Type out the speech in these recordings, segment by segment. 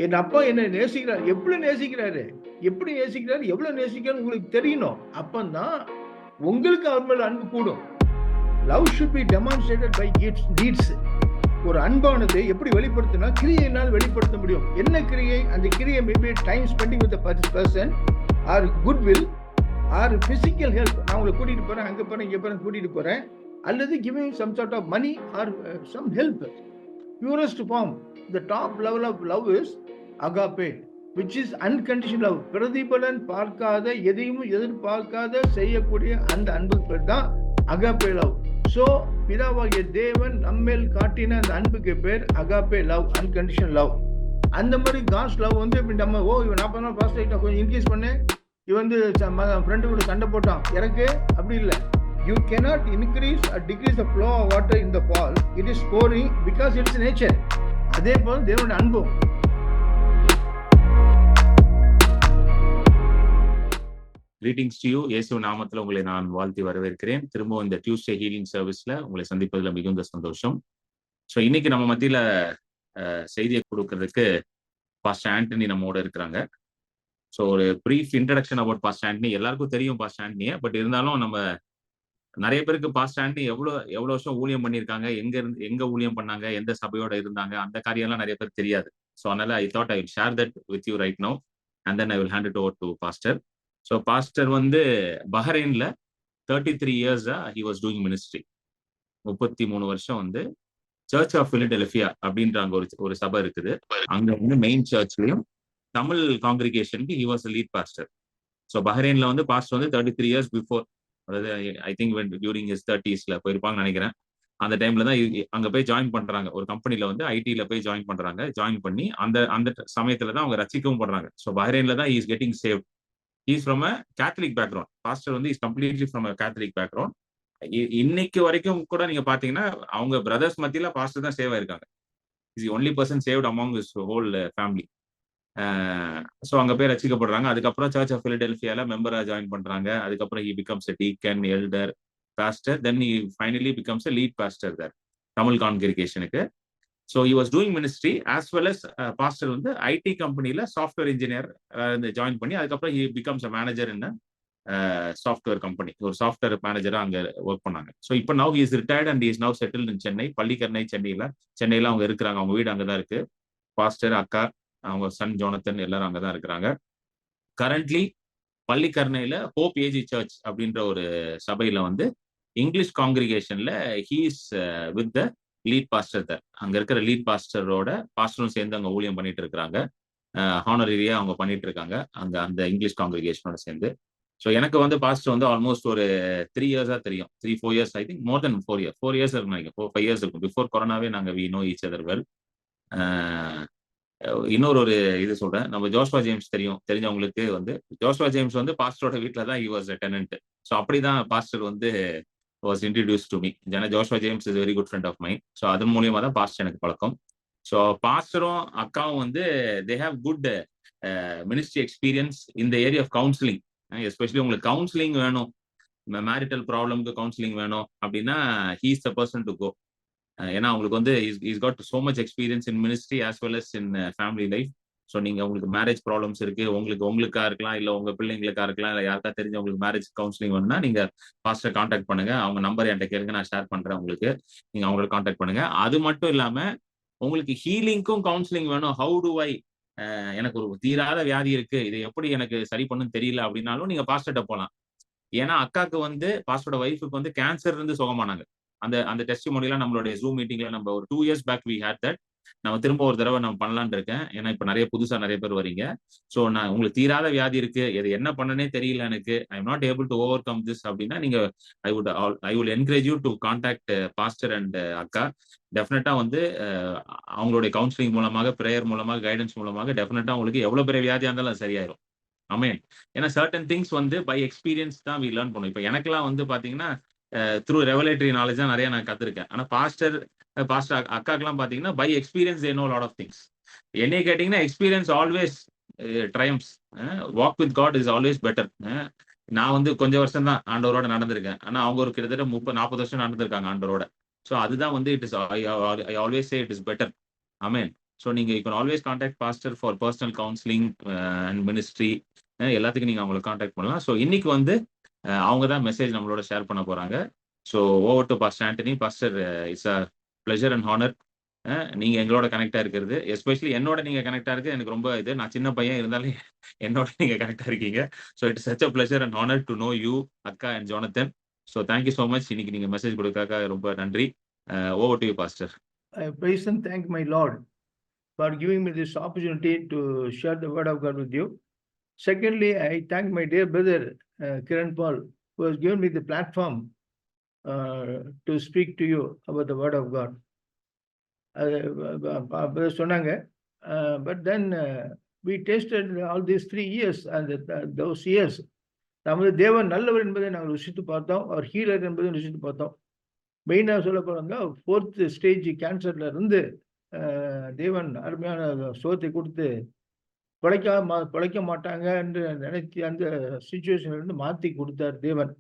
என் அப்பா என்ன நேசிக்கிறார். எப்படி நேசிக்கிறாரு? எப்படி நேசிக்கிறாரு? எவ்வளவு நேசிக்கிறாரு உங்களுக்கு தெரியணும். அப்பந்தான் உங்களுக்கு அவர் மேல அன்பு கூடும். Love should be demonstrated by deeds. ஒரு அன்பானது எப்படி வெளிப்படுத்தினா கிரியையினால் வெளிப்படுத்த முடியும். என்ன கிரியை? அந்த கிரியை maybe time spending with person or good will or physical help. நான் உங்களை கூட்டிட்டு போறேன், அங்க போறேன், இங்க போறேன், கூட்டிட்டு போறேன். அல்லது giving some sort of money or some help. purest form, the top level of love is agape, which is unconditional love. பிரதிபலன் பார்க்காத, எதையும் எதிர்பார்க்காத செய்யக்கூடிய அந்த அன்பு பேர் தான் agape love. So பிதாவாகிய தேவன் நம்மேல் காட்டின அந்த அன்புக்கு பேர் agape love, unconditional love. அந்த மாதிரி காட்ஸ் லவ் வந்து இப்படி நம்ம இவன் 40 நாள் பாஸ்ட் ஆகிட்டா கொஞ்சம் இன்க்ரீஸ் பண்ணு, இவன் வந்து ஃப்ரெண்டு கூட சண்டை போட்டான் எனக்கு அப்படி இல்லை. You cannot increase or decrease the flow of water in the fall. It is pouring because it's nature. அதே போல தேவனுடைய அன்பும். Greetings to you. இயேசு நாமத்தில் உங்களை நான் வாழ்த்தி வரவேற்கிறேன். திரும்பவும் இந்த டியூஸ்டே ஹீலிங் சர்வீஸ்ல உங்களை சந்திப்பதில் மிகுந்த சந்தோஷம். ஸோ இன்னைக்கு நம்ம மத்தியில செய்தியை கொடுக்கறதுக்கு பாஸ்டர் ஆண்டனி நம்மோட இருக்கிறாங்க. ஸோ ஒரு brief introduction about pastor Antony. எல்லாருக்கும் தெரியும் பாஸ்டர் ஆண்டனியை, பட் இருந்தாலும் நம்ம நிறைய பேருக்கு பாஸ்டர் ஆண்டனி எவ்வளவு வருஷம் ஊழியம் பண்ணியிருக்காங்க, எங்க ஊழியம் பண்ணாங்க, எந்த சபையோட இருந்தாங்க, அந்த காரியம்லாம் நிறைய பேர் தெரியாது. ஸோ அதனால I thought I will share that with you right now and then I will hand it over to pastor. So pastor வந்து பஹ்ரைன்ல 33 years he was doing ministry. 33 வருஷம் வந்து சர்ச் ஆஃப் பிலடெல்பியா அப்படின்ற அங்க ஒரு சபை இருக்குது. அங்க வந்து மெயின் சர்ச்லயும் தமிழ் காங்கிரிகேஷனுக்கு he was lead pastor. So பஹ்ரைன்ல வந்து பாஸ்டர் வந்து 33 years பிஃபோர், அதாவது I think during his 30s போயிருப்பாங்கன்னு நினைக்கிறேன். அந்த டைம்ல தான் அங்க போய் ஜாயின் பண்றாங்க. ஒரு கம்பெனில வந்து ஐடில போய் ஜாயின் பண்றாங்க. ஜாயின் பண்ணி அந்த சமயத்துல தான் அவங்க ரசிக்கவும் பண்றாங்க. ஸோ பஹ்ரைன்ல தான் is getting saved. Is from a Catholic background. Pastor வந்து is completely from a Catholic background. இன்னைக்கு வரைக்கும் கூட நீங்க பாத்தீங்கன்னா அவங்க பிரதர்ஸ் மத்தியில பாஸ்டர் தான் சேவ் ஆயிருக்காங்க. Is the only person saved among his whole family. So அங்க போய் ரசிக்கப்படுறாங்க. அதுக்கப்புறம் சர்ச் ஆஃப் பிலடெல்பியால மெம்பரா ஜாயின் பண்றாங்க. அதுக்கப்புறம் he becomes a deacon, elder, pastor. Then he finally becomes a lead pastor there Tamil காங்கிரிகேஷனுக்கு. So he was doing ministry as well as pastor வந்து ஐடி கம்பெனில சாஃப்ட்வேர் இன்ஜினியர் ஜாயின் பண்ணி அதுக்கப்புறம் he becomes a manager in software company. ஒரு software மேனேஜரா அங்க work பண்ணாங்க. So இப்போ now he is retired and is now settled இன் சென்னை. பள்ளிக்கரணை சென்னையில அவங்க இருக்கிறாங்க. அவங்க வீடு அங்கதான் இருக்கு. பாஸ்டர், அக்கா, அவங்க சன் ஜோனத்தன் எல்லாரும் அங்கதான் இருக்கிறாங்க. கரண்ட்லி பள்ளிக்கரணையில ஹோப் ஏஜி சர்ச் அப்படின்ற ஒரு சபையில வந்து இங்கிலீஷ் காங்கிரிகேஷன்ல he's with the lead pastor there. அங்க இருக்கிற லீட் பாஸ்டரோட பாஸ்டரும் சேர்ந்து அங்க ஊழியம் பண்ணிட்டு இருக்கிறாங்க. ஹானரரியா அவங்க பண்ணிட்டு இருக்காங்க அங்க அந்த இங்கிலீஷ் காங்கிரிகேஷனோட சேர்ந்து. ஸோ எனக்கு வந்து பாஸ்டர் வந்து ஆல்மோஸ்ட் ஒரு 3 years தெரியும். 3-4 years, I think more then 4 years. 4 years இருக்கும் நினைக்கிறேன். 4-5 years இருக்கும். பிஃபோர் கொரோனாவே நாங்க we know each other well. இன்னொரு இது சொல்றேன். நம்ம ஜோஷ்வா ஜேம்ஸ் தெரிஞ்சவங்களுக்கு வந்து ஜோஷ்வா ஜேம்ஸ் வந்து பாஸ்டரோட வீட்டில் தான் he was a tenant. So அப்படிதான் பாஸ்டர் வந்து வாஸ் இன்ட்ரடியூஸ் டு மீ. ஏன்னா Joshua James is very good friend of mind. So அதன் மூலியமா தான் பாஸ்டர் எனக்கு பழக்கம். ஸோ பாஸ்டரும் அக்காவும் வந்து they have good ministry experience in the area of counselling. Especially உங்களுக்கு கவுன்சிலிங் வேணும், மேரிட்டல் ப்ராப்ளம்க்கு கவுன்சிலிங் வேணும் அப்படின்னா he is the person to go. ஏன்னா அவங்களுக்கு வந்து is got so much experience in ministry as well as in family life. So நீங்க உங்களுக்கு மேரேஜ் ப்ராப்ளம்ஸ் இருக்கு, உங்களுக்கா இருக்கலாம், இல்லை உங்க பிள்ளைங்களுக்கா இருக்கலாம், இல்லை யாருக்கா தெரிஞ்ச உங்களுக்கு மேரேஜ் கவுன்சிலிங் வேணும்னா நீங்க பாஸ்டர் கான்டாக்ட் பண்ணுங்க. அவங்க நம்பர் என்கிட்ட கேளுங்க, நான் ஷேர் பண்றேன் உங்களுக்கு. நீங்க அவங்களை கான்டாக்ட் பண்ணுங்க. அது மட்டும் இல்லாம உங்களுக்கு ஹீலிங்க்கும் கவுன்சிலிங் வேணும். ஹவு டு ஐ எனக்கு ஒரு தீராத வியாதி இருக்கு, இதை எப்படி எனக்கு சரி பண்ணுன்னு தெரியல அப்படின்னாலும் நீங்க பாஸ்டர்கிட்ட போகலாம். ஏன்னா அக்காக்கு வந்து பாஸ்டரோட ஒய்ஃபுக்கு வந்து கேன்சர் இருந்து சுகமானாங்க. அந்த டெஸ்டிமோனியெல்லாம் நம்மளுடைய ஜூம் மீட்டிங்ல நம்ம ஒரு 2 years back we had that. நம்ம திரும்ப ஒரு தடவை நம்ம பண்ணலான்னு இருக்கேன். ஏன்னா இப்ப நிறைய பேர் வரீங்க. ஸோ நான் உங்களுக்கு தீராத வியாதி இருக்கு, இது என்ன பண்ணனே தெரியல எனக்கு, I am not able to over come this அப்படின்னா நீங்க I will encourage you to contact pastor and அக்கா. டெஃபினட்டா வந்து அவங்களுடைய கவுன்சிலிங் மூலமாக, பிரேயர் மூலமாக, கைடன்ஸ் மூலமாக டெஃபினட்டா உங்களுக்கு எவ்வளவு பெரிய வியாதியா இருந்தாலும் சரியாயிரும். ஆமென். ஏன்னா சர்டன் திங்ஸ் வந்து பை எக்ஸ்பீரியன்ஸ் தான் வி லேர்ன் பண்ணும். இப்போ எனக்கெல்லாம் வந்து பாத்தீங்கன்னா த்ரூ ரெவலேட்டரி நாலேஜ் தான் நிறைய நான் கத்துருக்கேன். ஆனா பாஸ்டர் அக்காக்கெல்லாம் பாத்தீங்கன்னா by experience they know lot of things. என்னைய கேட்டீங்கன்னா experience always trims. Walk with God is always better. நான் வந்து கொஞ்சம் வருஷம் தான் ஆண்டவரோட நடந்திருக்கேன். ஆனா அவங்க ஒரு கிட்டத்தட்ட 30-40 வருஷம் நடந்திருக்காங்க ஆண்டவரோட. ஸோ அதுதான் வந்து it is I always say it is better. Amen. So நீங்கள் you can always contact pastor for personal counselling and ministry எல்லாத்துக்கும் நீங்கள் அவங்களை கான்டாக்ட் பண்ணலாம். ஸோ இன்னைக்கு வந்து அவங்க தான் மெசேஜ் நம்மளோட ஷேர் பண்ண போகிறாங்க. So over to pastor Antony. Pastor, it's a pleasure and honour நீங்கள் எங்களோட கனெக்டாக இருக்கிறது. எஸ்பெஷலி என்னோட நீங்கள் கனெக்டாக இருக்குது எனக்கு ரொம்ப இது. நான் சின்ன பையன் இருந்தாலும் என்னோட நீங்கள் கனெக்டாக இருக்கீங்க. So it's such a pleasure and honour to know you, அக்கா and Jonathan. So thank you so much. இன்னைக்கு நீங்கள் மெசேஜ் கொடுக்காக ரொம்ப நன்றி. Over to you pastor. I praise and thank my Lord for giving me this opportunity to share the word of God with you. Secondly, I thank my dear brother Kiran Paul, who has given me the platform to speak to you about the word of God. சொன்னாங்க, but then we tasted all these 3 years and those years நமது தேவன் நல்லவர் என்பதை நாங்கள் ருசித்து பார்த்தோம். அவர் healer என்பதை ருசித்து பார்த்தோம். மெயினாக சொல்ல போறாங்க, 4th ஸ்டேஜ் கேன்சர்ல இருந்து தேவன் அருமையான சுகத்தை கொடுத்து பிழைக்க மாட்டாங்க என்று நினைச்சு அந்த சுச்சுவேஷன்ல இருந்து மாத்தி கொடுத்தார் தேவன்.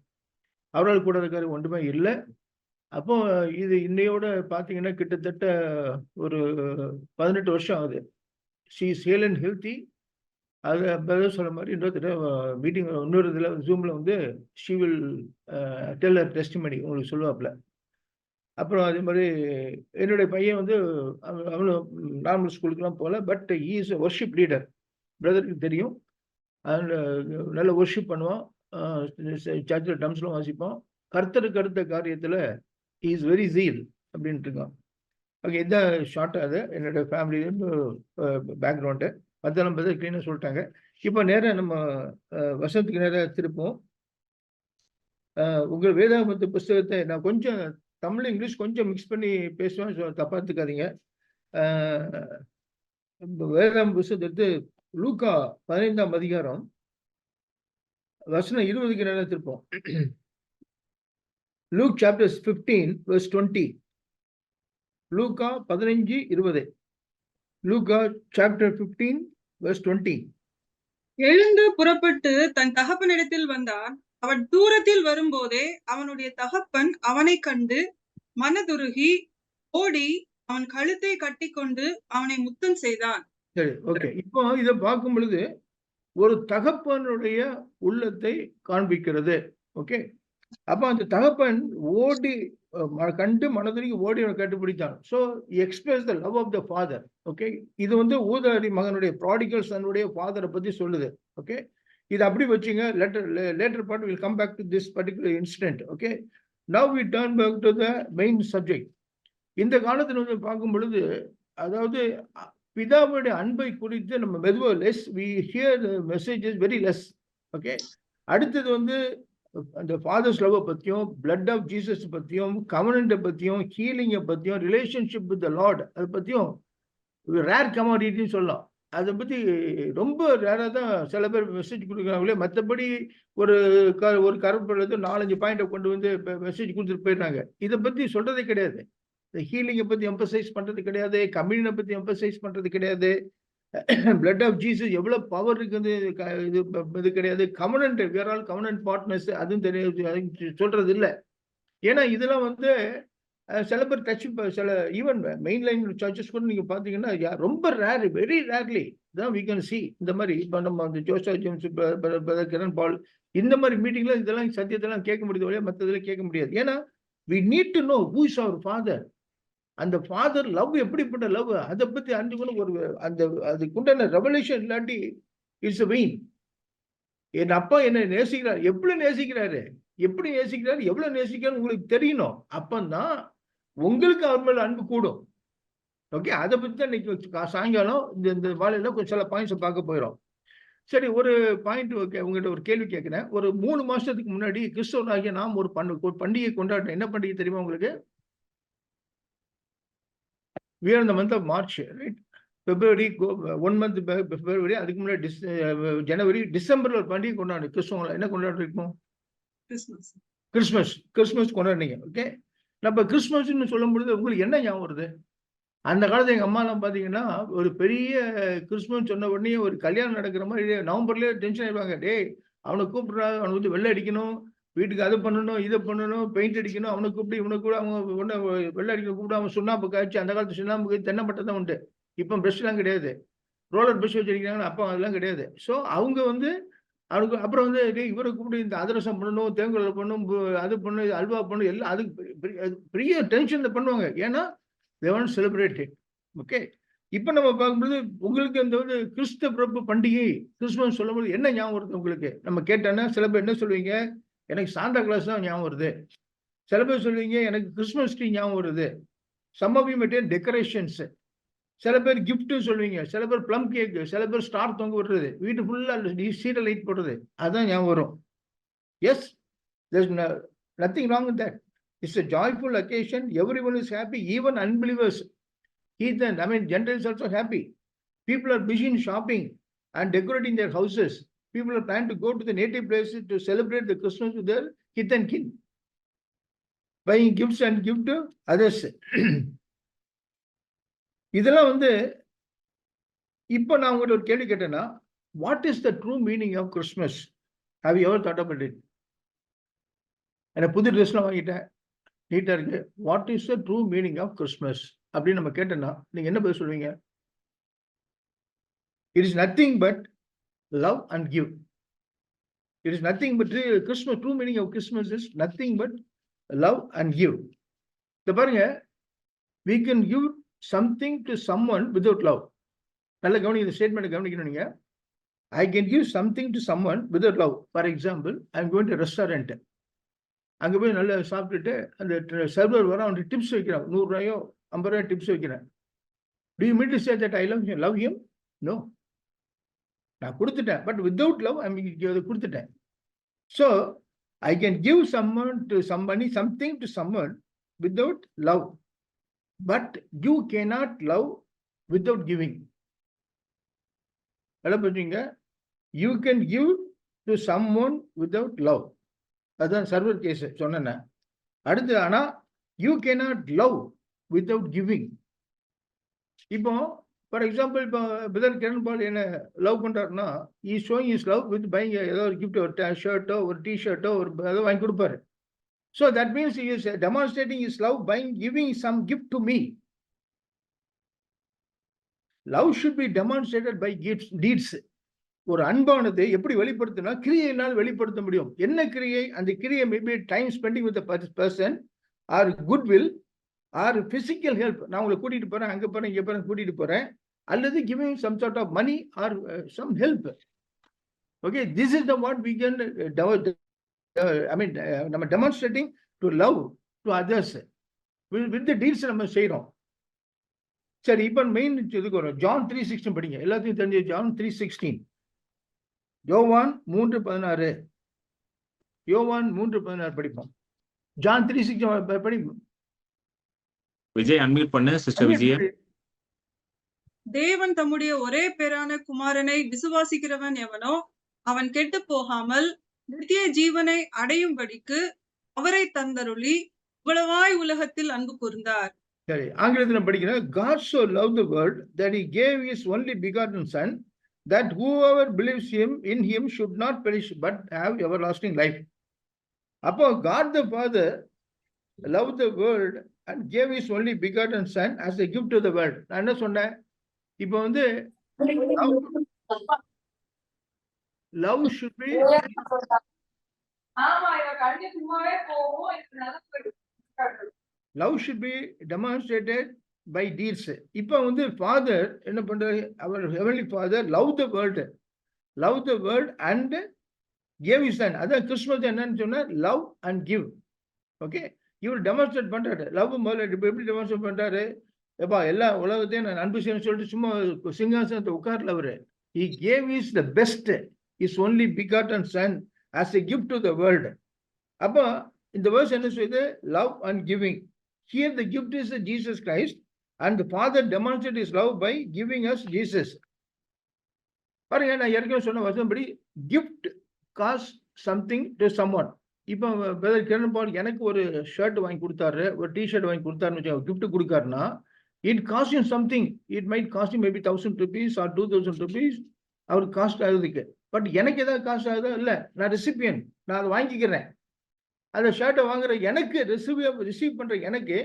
அவரால் கூட இருக்கிற ஒன்றுமே இல்லை. அப்போ இது இன்னையோட பார்த்தீங்கன்னா கிட்டத்தட்ட ஒரு 18 வருஷம் ஆகுது. She is Hale and healthy. அது பிரதர் சொல்ற மாதிரி இன்னொரு மீட்டிங் இன்னொரு இதில் ஜூமில் வந்து she will tell her testimony உங்களுக்கு சொல்லுவாப்புல. அப்புறம் அதே மாதிரி என்னுடைய பையன் வந்து அவனும் நார்மல் ஸ்கூலுக்குலாம் போகல, but he is a worship leader. பிரதருக்கு தெரியும். அதில் நல்ல ஒர்ஷிப் பண்ணுவான். சர்ச்சில் டம்ஸ்லாம் வாசிப்பான். கர்த்தருக்கு அடுத்த காரியத்தில் ஹீ இஸ் வெரி ஜீல் அப்படின்ட்டு இருக்கான். ஓகே, இதுதான் ஷார்ட்டாக அது என்னோடய ஃபேமிலியிலேருந்து பேக்ரவுண்டு. அதெல்லாம் பிரதர் க்ளீனாக சொல்லிட்டாங்க. இப்போ நேராக நம்ம வசனத்துக்கு நேராக திருப்போம். உங்கள் வேதாகமத்து புஸ்தகத்தை நான் கொஞ்சம் தமிழ் இங்கிலீஷ் கொஞ்சம் மிக்ஸ் பண்ணி பேசுவேன், தப்பா எடுத்துக்காதீங்க. வேதாகம புஸ்தகத்தை லூக்கா 15ஆம் அதிகாரம் வசனம் 20க்கு நேரம் திருப்போம். Luke chapter 15 verse 20. லூக்கா 15:20. லூக்கா chapter 15 verse 20. எழுந்து புறப்பட்டு தன் தகப்பனிடத்தில் வந்தான். அவன் தூரத்தில் வரும்போதே அவனுடைய தகப்பன் அவனை கண்டு மனதுருகி ஓடி அவன் கழுத்தை கட்டிக்கொண்டு அவனை முத்தம் செய்தான். சரி, ஓகே. இப்போ இதை பார்க்கும் பொழுது ஒரு தகப்பனுடைய உள்ளத்தை காண்பிக்கிறது. ஓகே, அப்ப அந்த தகப்பன் ஓடி கண்டு மனதுருகி ஓடி அவனை கட்டுப்பிடித்தான். So express the love of the father. Okay, இது வந்து ஊதாரி மகனுடைய ப்ராடிகல் சனுடைய ஃபாதரை பத்தி சொல்லுது. ஓகே, இது அப்படி வச்சுங்க. Later part will come back to this particular incident. Okay, now we turn back to the main subject. இந்த காலத்தில் வந்து பார்க்கும் பொழுது, அதாவது பிதாவுடைய அன்பை குறித்து நம்ம மெதுவாக less we hear messages very less. Okay, அடுத்தது வந்து அந்த ஃபாதர்ஸ் லவ் பற்றியும், பிளட் ஆஃப் ஜீசஸ் பற்றியும், கவர்னண்ட்டை பற்றியும், ஹீலிங்கை பற்றியும், ரிலேஷன்ஷிப் வித் த லார்ட் அதை பற்றியும் ரேர் கமாடிட்டின்னு சொல்லலாம். அதை பற்றி ரொம்ப ரேராக தான் சில பேர் மெசேஜ் கொடுக்குறாங்களே. மற்றபடி ஒரு கருப்பொழுது 4-5 பாயிண்டை கொண்டு வந்து மெசேஜ் கொடுத்துட்டு போயிடுறாங்க. இதை பற்றி சொல்கிறதே கிடையாது. இந்த ஹீலிங்கை பற்றி எம்பசைஸ் பண்ணுறது கிடையாது. கம்யூனியனை பற்றி எம்பசைஸ் பண்ணுறது கிடையாது. பிளட் ஆஃப் ஜீசஸ் எவ்வளோ பவர் இருக்குது இது கிடையாது. கவர்னன்ட், வேர் ஆல் கவர்னன்ட் பார்ட்னர்ஸ் அதுவும் தெரியாது, சொல்கிறது இல்லை. ஏன்னா இதெல்லாம் வந்து சில பேர் டச், சில ஈவன் மெயின் லைன் சர்ச்சஸ் கூட நீங்கள் பார்த்தீங்கன்னா ரொம்ப ரேர், வெரி ரேர்லி தான் வி கேன் சி. இந்த மாதிரி இப்போ நம்ம அந்த ஜோசா ஜேம்ஸ், கிரண் பால், இந்த மாதிரி மீட்டிங்கில் இதெல்லாம் சத்தியத்தெல்லாம் கேட்க முடியுது இல்லையா, மற்றதெல்லாம் கேட்க முடியாது. ஏன்னா we need to know who is our father. அந்த ஃபாதர் லவ் எப்படிப்பட்ட லவ், அதை பற்றி அறிஞ்சுக்கணும். ஒரு அந்த அதுக்குண்டான ரெவல்யூஷன் இல்லாட்டி இட்ஸ் வெயின். என் அப்பா என்னை நேசிக்கிறார், எப்படி நேசிக்கிறாரு, எவ்வளவு நேசிக்கிறாரு உங்களுக்கு தெரியணும். அப்பந்தான் உங்களுக்கு அவர் மேல அன்பு கூடும். ஓகே, அதை பற்றி தான் இன்னைக்கு சாயங்காலம் இந்த வாழையில கொஞ்சம் சில பாயிண்ட்ஸை பார்க்க போயிடும். சரி, ஒரு பாயிண்ட் உங்ககிட்ட ஒரு கேள்வி கேட்கிறேன். ஒரு 3 மாசத்துக்கு முன்னாடி கிறிஸ்தவனாகிய நாம் ஒரு பண்டிகை கொண்டாடுறோம். என்ன பண்டிகை தெரியுமா உங்களுக்கு? We are in the month of March, right? February, 1 month February, அதுக்கு முன்னாடி ஜனவரி, டிசம்பர்ல ஒரு பண்டிகை கொண்டாடு. கிறிஸ்துவங்களை என்ன கொண்டாடுறோம்? கிறிஸ்மஸ் கொண்டாடுறீங்க. ஓகே, நம்ம கிறிஸ்மஸ்ன்னு சொல்லும் பொழுது உங்களுக்கு என்ன ஞாபகம் வருது? அந்த காலத்துல எங்க அம்மா எல்லாம் பாத்தீங்கன்னா ஒரு பெரிய கிறிஸ்மஸ் சொன்ன உடனே ஒரு கல்யாணம் நடக்கிற மாதிரி நவம்பர்லயே டென்ஷன் ஆயிடுவாங்க. டேய், அவனை கூப்பிடுறாங்க, அவனை வந்து வெள்ளை அடிக்கணும், வீட்டுக்கு அதை பண்ணணும், இதை பண்ணணும், பெயிண்ட் அடிக்கணும், அவனை கூப்பிட்டு இவனை கூட அவங்க ஒன்று வெள்ளை அடிக்க கூப்பிட்டு அவன் சுண்ணாம்பு காய்ச்சி, அந்த காலத்து சுண்ணாம்பு காய்ச்சி தென்னம்பட்டை தான் உண்டு. இப்போ ப்ரஷ்லாம் கிடையாது, ரோலர் ப்ரஷ் வச்சிருக்கிறாங்க. அப்போ அதெல்லாம் கிடையாது. ஸோ அவங்க வந்து அவனுக்கு அப்புறம் வந்து இவரை கூப்பிட்டு இந்த அதிரசம் பண்ணணும், தேங்குழல் பண்ணணும், அது பண்ணணும், அல்வா பண்ணணும், எல்லாம் அதுக்கு பெரிய டென்ஷன் பண்ணுவாங்க. ஏன்னா they want to celebrate it. Okay. இப்போ நம்ம பார்க்கும்போது உங்களுக்கு இந்த வந்து கிறிஸ்து பிறப்பு பண்டிகை கிறிஸ்துமஸ் சொல்லும்போது என்ன ஞாபகம் வருது உங்களுக்கு? நம்ம கேட்டோன்னா சில பேர் என்ன சொல்லுவீங்க, எனக்கு சாண்டா கிளாஸ் தான் ஞாபகம் வருது. சில பேர் சொல்லுவீங்க எனக்கு கிறிஸ்துமஸ் ட்ரீ ஞாபகம் வருது. Some of you may take decorations. சில பேர் கிஃப்ட் சொல்லுவீங்க, சில பேர் ப்ளம் கேக், சில பேர் ஸ்டார் தொங்க விடுறது, வீட்டு ஃபுல்லா சீரியல் லைட் போடுறது, அதுதான் ஞாபகம் வரும். Yes, there's nothing wrong with that. It's a joyful occasion. Everyone is happy, even unbelievers. Heathen, I mean, Gentiles also happy. People are busy in shopping and decorating their houses. People are planning to go to the native places to celebrate the Christmas with their kith and kin, buying gifts and give to others. இதெல்லாம் வந்து இப்போ நான் உங்கள்கிட்ட ஒரு கேள்வி கேட்டேன்னா, what is the true meaning of Christmas? Have you ever thought about it? எனக்கு புது ட்ரெஸ்லாம் வாங்கிட்டேன், நீட்டாக இருக்கு. What is the true meaning of Christmas அப்படின்னு நம்ம கேட்டோன்னா நீங்கள் என்ன பதில் சொல்வீங்க? It is nothing but love and give. It is nothing but Christmas, true meaning of Christmas is nothing but love and give. இதை பாருங்க, we can give something to someone without love. நல்ல கவனிங்க, இந்த ஸ்டேட்மெண்ட் கவனிக்கணும் நீங்க. I can give something to someone without love. For example, I'm going to restaurant. அங்க போய் நல்லா சாப்பிட்டுட்டு அந்த சர்வர் வர அவனுக்கு டிப்ஸ் வைக்கிறான், 100 ரூபாயோ 50 ரூபாயோ டிப்ஸ் வைக்கிறேன். Do you mean to say that I love him? No. நான் கொடுத்துட்டேன், பட் without love அதை கொடுத்துட்டேன். So I can give someone to somebody, something to someone without love. But you cannot love without giving. You can give to someone without love. அதான் server case சொன்னேன். அடுத்து ஆனா you cannot love without giving. இப்போ for example, இப்போ brother Kiran பால் என்ன love பண்றாருன்னா, he is showing his love with buying ஏதோ ஒரு கிஃப்ட், ஒரு ஷர்ட்டோ ஒரு டிஷர்ட்டோ ஒரு ஏதோ வாங்கி கொடுப்பாரு. So that means he is demonstrating his love by giving some gift to me. Love should be demonstrated by gifts, deeds. ஒரு அன்பானது எப்படி வெளிப்படுத்தினா கிரியையினால் வெளிப்படுத்த முடியும். என்ன கிரியை? அந்த கிரியை maybe time spending with person, or good will, or physical help. நான் உங்களை கூட்டிட்டு போறேன், அங்க போறேன், இங்க போறேன், கூட்டிட்டு போறேன், அல்லது giving some sort of money or some help. Okay, this is the what we can நம்ம demonstrating to love to others with the deeds நம்ம செய்யறோம். சரி, இப்போ மெயின் இதுக்கு வரும். ஜான் 3:16 படிங்க, எல்லாத்தையும் தெரிஞ்சு. ஜான் 3:16, யோவான் 3:16, யோவான் 3:16 படிப்போம். ஜான் 3:16 படிப்போம். விஜய் அன்மியூட் பண்ணு, சிஸ்டர் விஜய். தேவன் தம்முடைய ஒரே பேரான குமாரனை விசுவாசிக்கிறவன் எவனோ அவன் கெட்டு போகாமல் நித்திய ஜீவனை அடையும்படிக்கு அவரை தந்தருளி இவ்வளவாய் உலகத்தில் அன்பு கூர்ந்தார். சரி, ஆங்கிலத்தில் படிக்கிறேன். God so loved the world that he gave his only begotten son, that whoever believes in him should not perish but have everlasting life. அப்போ God the Father loved the world and gave his only begotten son as a gift to the world. நான் என்ன சொன்னேன்? இப்போ வந்து love should be love should be demonstrated by deeds. இப்போ வந்து father என்ன பண்றாரு? அவர் heavenly father love the world and gave his son. அதான் கிறிஸ்மஸ் என்னன்னு சொன்னா love and give. ஓகே, இவர் டெமான்ஸ்ட்ரேட் பண்றாரு லவ். முதல்ல எப்படி டெமான்ஸ்ட்ரேட் பண்றாரு? எப்பா எல்லா உலகத்தையும் நான் அன்பு செய்யணும்னு சொல்லிட்டு சும்மா சிங்காசனத்தை உட்கார்ல அவரு. He gave his the best, his only begotten son as a gift to the world. அப்போ இந்த வேர்ஸ் என்ன சொல்லுது? love and giving. Here the gift is Jesus Christ and the Father demonstrated his love by giving us Jesus. பாருங்க, நான் ஏற்கனவே சொன்ன வசனப்படி gift costs something to someone. இப்போ brother Kiran பால் எனக்கு ஒரு ஷர்ட் வாங்கி கொடுத்தாரு, ஒரு டிஷர்ட் வாங்கி கொடுத்தாருன்னு gift கொடுக்காருன்னா, it costs him something. It might cost him maybe 1000 rupees or 2000 rupees. அவருக்கு காஸ்ட் ஆகுதுக்கு. பட் எனக்கு ஏதாவது காஸ்ட் ஆகுதா? இல்லை, நான் ரெசிபியன், நான் அதை வாங்கிக்கிறேன். அந்த ஷர்ட்டை வாங்குற எனக்கு ரிசீவ் பண்ற எனக்கு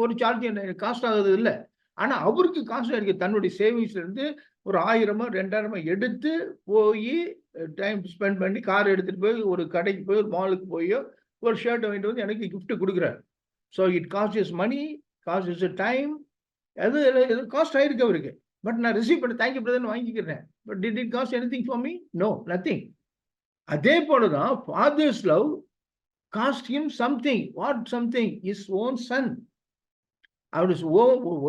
ஒரு சார்ஜ் காஸ்ட் ஆகுது இல்லை. ஆனா அவருக்கு காசு இருக்கு. தன்னுடைய சேவிங்ஸ்ல இருந்து ஒரு 1000 2000 எடுத்து போய் டைம் ஸ்பெண்ட் பண்ணி கார் எடுத்துட்டு போய் ஒரு கடைக்கு போய் ஒரு மாலுக்கு போய் ஒரு ஷர்ட் வாங்கிட்டு வந்து எனக்கு கிஃப்ட் கொடுக்குறாரு. So it cost is money, cost is time, அது காஸ்ட் ஆயிருக்கு அவருக்கு. பட் நான் ரிசீவ் பண்ண தேங்க்யூ பிரதர்னு வாங்கிக்கிறேன். But did it cost anything for me? No, nothing. அதே போலதான் father's love cost him something. What something? Is own son. அவரு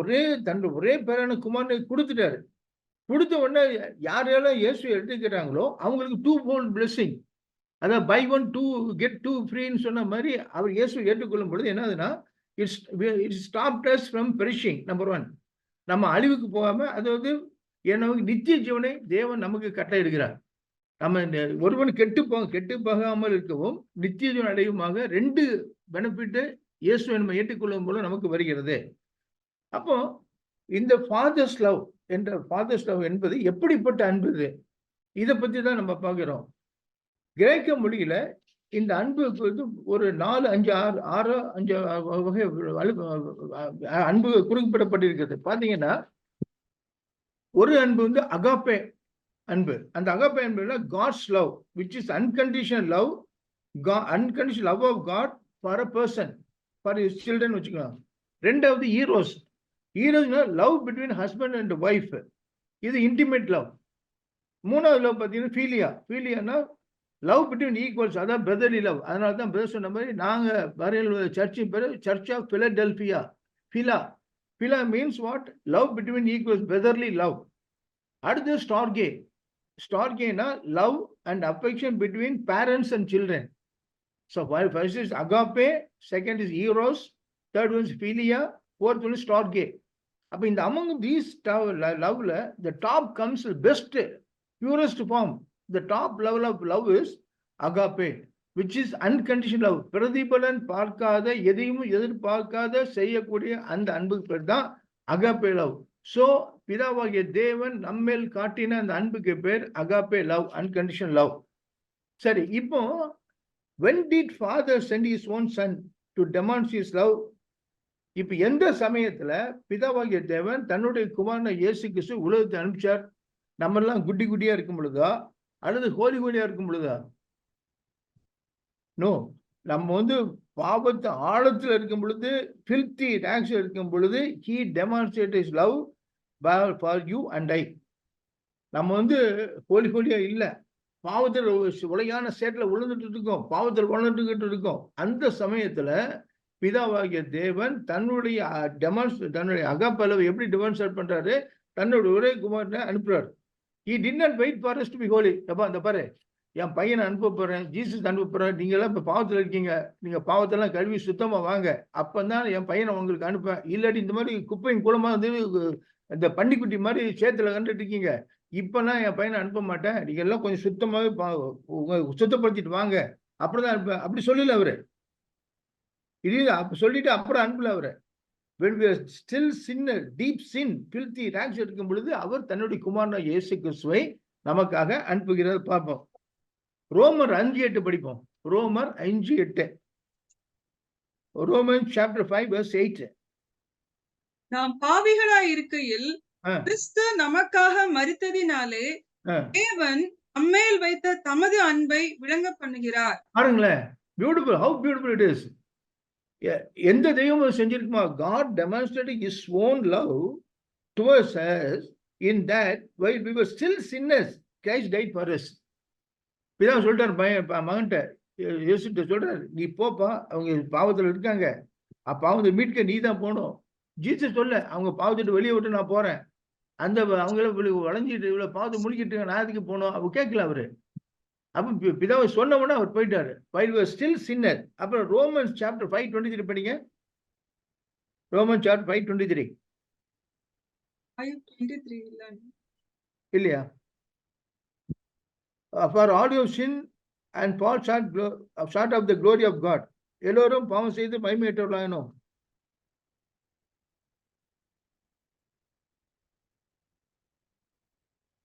ஒரே பேரான குமாரனை கொடுத்துட்டாரு. கொடுத்த உடனே யாரெல்லாம் இயேசு எடுத்துக்கிறாங்களோ அவங்களுக்கு 2-fold blessing. அதாவது பை 1 2 கெட் 2 ஃப்ரீன்னு சொன்ன மாதிரி அவர் இயேசு ஏற்றுக்கொள்ளும் பொழுது என்னதுன்னா, it's stopped as from perishing. Number 1, நம்ம அழிவுக்கு போகாம, அதாவது நித்திய ஜீவனை தேவன் நமக்கு கட்டளையிடுகிறார். நம்ம ஒருவன் கெட்டு போகாமல் இருக்கவும் நித்திய ஜீவன் அடையுமாக 2 பெனிஃபிட் இயேசுவை நம்ம ஏற்றுக்கொள்ளும் போது நமக்கு வருகிறது. அப்போ இந்த ஃபாதர்ஸ் லவ் என்பது எப்படிப்பட்ட அன்பு இது? இதை பத்தி தான் நம்ம பார்க்கிறோம். கிரேக்க மொழியில இந்த அன்புக்கு வந்து ஒரு 4 5 வகை அன்பு குறிப்பிடப்பட்டிருக்கிறது. பாத்தீங்கன்னா, ஒரு அன்பு வந்து அகாப்பே அன்பு. அந்த அகாப்பே அன்புனா God's love which is unconditional love, unconditional love of God for a person, for his children வச்சுக்கலாம். ரெண்டாவது ஈரோஸ். ஈரோஸ்னா love between husband and wife, இது இன்டிமேட் லவ். மூணாவது லவ் பார்த்தீங்கன்னா ஃபீலியானா லவ் பிட்வீன் ஈக்குவல்ஸ், அதான் பிரதர்லி லவ். அதனால தான் பிரதர் சொன்ன மாதிரி நாங்கள் வரையில் சர்ச்சின் பேர் church of Philadelphia. Phila means what? Love between equals, brotherly love. அடுத்து ஸ்டார்கேனா love and affection between parents and children. So first is agape, second is Eros, third one is philia, fourth one is storge. அப்போ இந்த among these லவ்ல the top comes the best purest form. The top level of love is agape, which is unconditional love. பிரதிபலன் பார்க்காத, எதையும் எதிர்பார்க்காத செய்யக்கூடிய அந்த அன்புக்கு பேர் தான் அகாப்பே லவ். சோ பிதாவாகிய தேவன் நம்மேல் காட்டின அந்த அன்புக்கு பேர் அகாப்பே லவ், அன்கண்டிஷனல் லவ். சரி, இப்போ when did father send his own son to demonstrate his love? இப்ப எந்த சமயத்துல பிதாவாகிய தேவன் தன்னுடைய குமாரனை இயேசு கிறிஸ்து உலகத்தை அனுப்பிச்சார்? நம்ம எல்லாம் குட்டியா இருக்கும் பொழுதா அல்லது ஹோலியா இருக்கும் பொழுதா? நோ, நம்ம வந்து பாவத்து ஆழத்துல இருக்கும் பொழுது, filthy rags இருக்கும் பொழுது he demonstrated his love for you and I. நம்ம வந்து ஹோலியா இல்ல, பாவத்தில் உலகான சேட்டில் விழுந்துட்டு இருக்கோம், பாவத்தில் வளர்ந்துகிட்டு இருக்கோம். அந்த சமயத்துல பிதாவாகிய தேவன் தன்னுடைய அகாப்பே எப்படி டெமான்ஸ்ட்ரேட் பண்றாரு? தன்னுடைய ஒரே குமாரனை அனுப்புறாரு. He did not wait for us to be holy. எப்பா அந்த பாரு, என் பையனை அனுப்ப போறேன், ஜீசஸ் அனுப்ப போறேன், நீங்க எல்லாம் இப்ப பாவத்துல இருக்கீங்க, நீங்க பாவத்தெல்லாம் கழுவி சுத்தமா வாங்க, அப்பதான் என் பையனை உங்களுக்கு அனுப்பேன். இல்லாட்டி இந்த மாதிரி குப்பையும் கூலமா வந்து இந்த பன்னிக்குட்டி மாதிரி சேத்துல கண்டுட்டு இருக்கீங்க, இப்பெல்லாம் என் பையனை அனுப்ப மாட்டேன், நீங்க எல்லாம் கொஞ்சம் சுத்தமாவே சுத்தப்படுத்திட்டு வாங்க, அப்புறம் தான் அனுப்பேன். அப்படி சொல்லல அவரு. இது சொல்லிட்டு அப்புறம் அனுப்பல அவரை. when we are still sinner, deep sin, filthy rags இருக்கும் பொழுது அவர் தன்னுடைய குமாரனான இயேசு கிறிஸ்துவை நமக்காக அனுப்புகிறார். பார்ப்போம். ரோமர் 5:8 படிப்போம். ரோமர் 5:8. Roman chapter 5 verse 8. நாம் பாவிகளாய் இருக்கையில் கிறிஸ்து நமக்காக மரித்ததினாலே தேவன் நம்மேல் வைத்த தமது அன்பை விளங்க பண்ணுகிறார். பாருங்களேன், beautiful, how beautiful it is. எந்த தெய்வம் செஞ்சிருக்குமா? God demonstrated his own love towards us in that while we were still sinners, Christ died for us. பிதா சொல்லிட்டார் மகன்கிட்ட, இயேசுட்ட சொல்றாரு, நீ போப்பா, அவங்க பாவத்துல இருக்காங்க, பாவத்தை மீட்க நீ தான் போகணும். ஜீசஸ் சொல்ல, அவங்க பாவத்திட்டு வெளியே விட்டு நான் போறேன், அந்த அவங்கள வளைஞ்சிட்டு இவ்வளவு பாவத்தை முடிக்கிட்டு நான் அதுக்கு போனோம். அவ கேட்கல அவரு. அப்ப பிதாவை சொன்ன உடனே அவர் போயிட்டாரு. while we were still sinner. அப்புறம் ரோமன்ஸ் சாப்டர் 5:23 படிங்க. ரோமன் சாப்டர் 5:23 இல்லையா? for all your sin and fall short of the glory of God. எல்லோரும் பாவம் செய்து மகிமையற்றவர்களாயினோம்.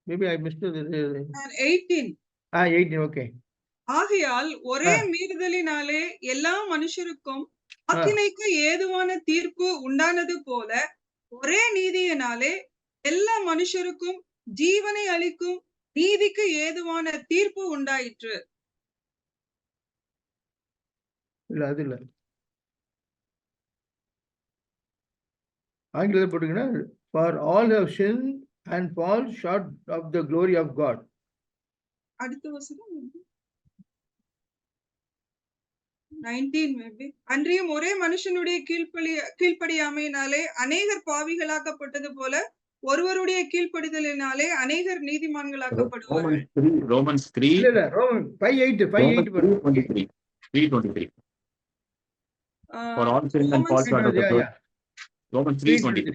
maybe I missed it. 18. 18, okay. ஆகையால் ஒரே மீறுதலினாலே எல்லா மனுஷருக்கும் ஆக்கினைக்கு ஏதுவான தீர்ப்பு உண்டானது போல ஒரே நீதியினாலே எல்லா மனுஷருக்கும் ஜீவனை அளிக்கும் நீதிக்கு ஏதுவான தீர்ப்பு உண்டாயிற்று. இல்ல அது இல்ல, ஆங்கிலத்தில் போட்டீங்கன்னா for all have sinned and fall short of the glory of God. அடுத்த வசனம் 19 மேபி. அன்றியும் ஒரே மனுஷனுடைய கீழ்ப்படியாமையினாலே அநேகர் பாவிகளாக்கப்பட்டது போல ஒருவருடைய கீழ்ப்படிதலினாலே அநேகர் நீதிமான்களாக்கப்படுவார்கள். Romans 3 இல்ல இல்ல, Roman 5:8 3:23 for all sin and fall short of the glory. Romans 3:23.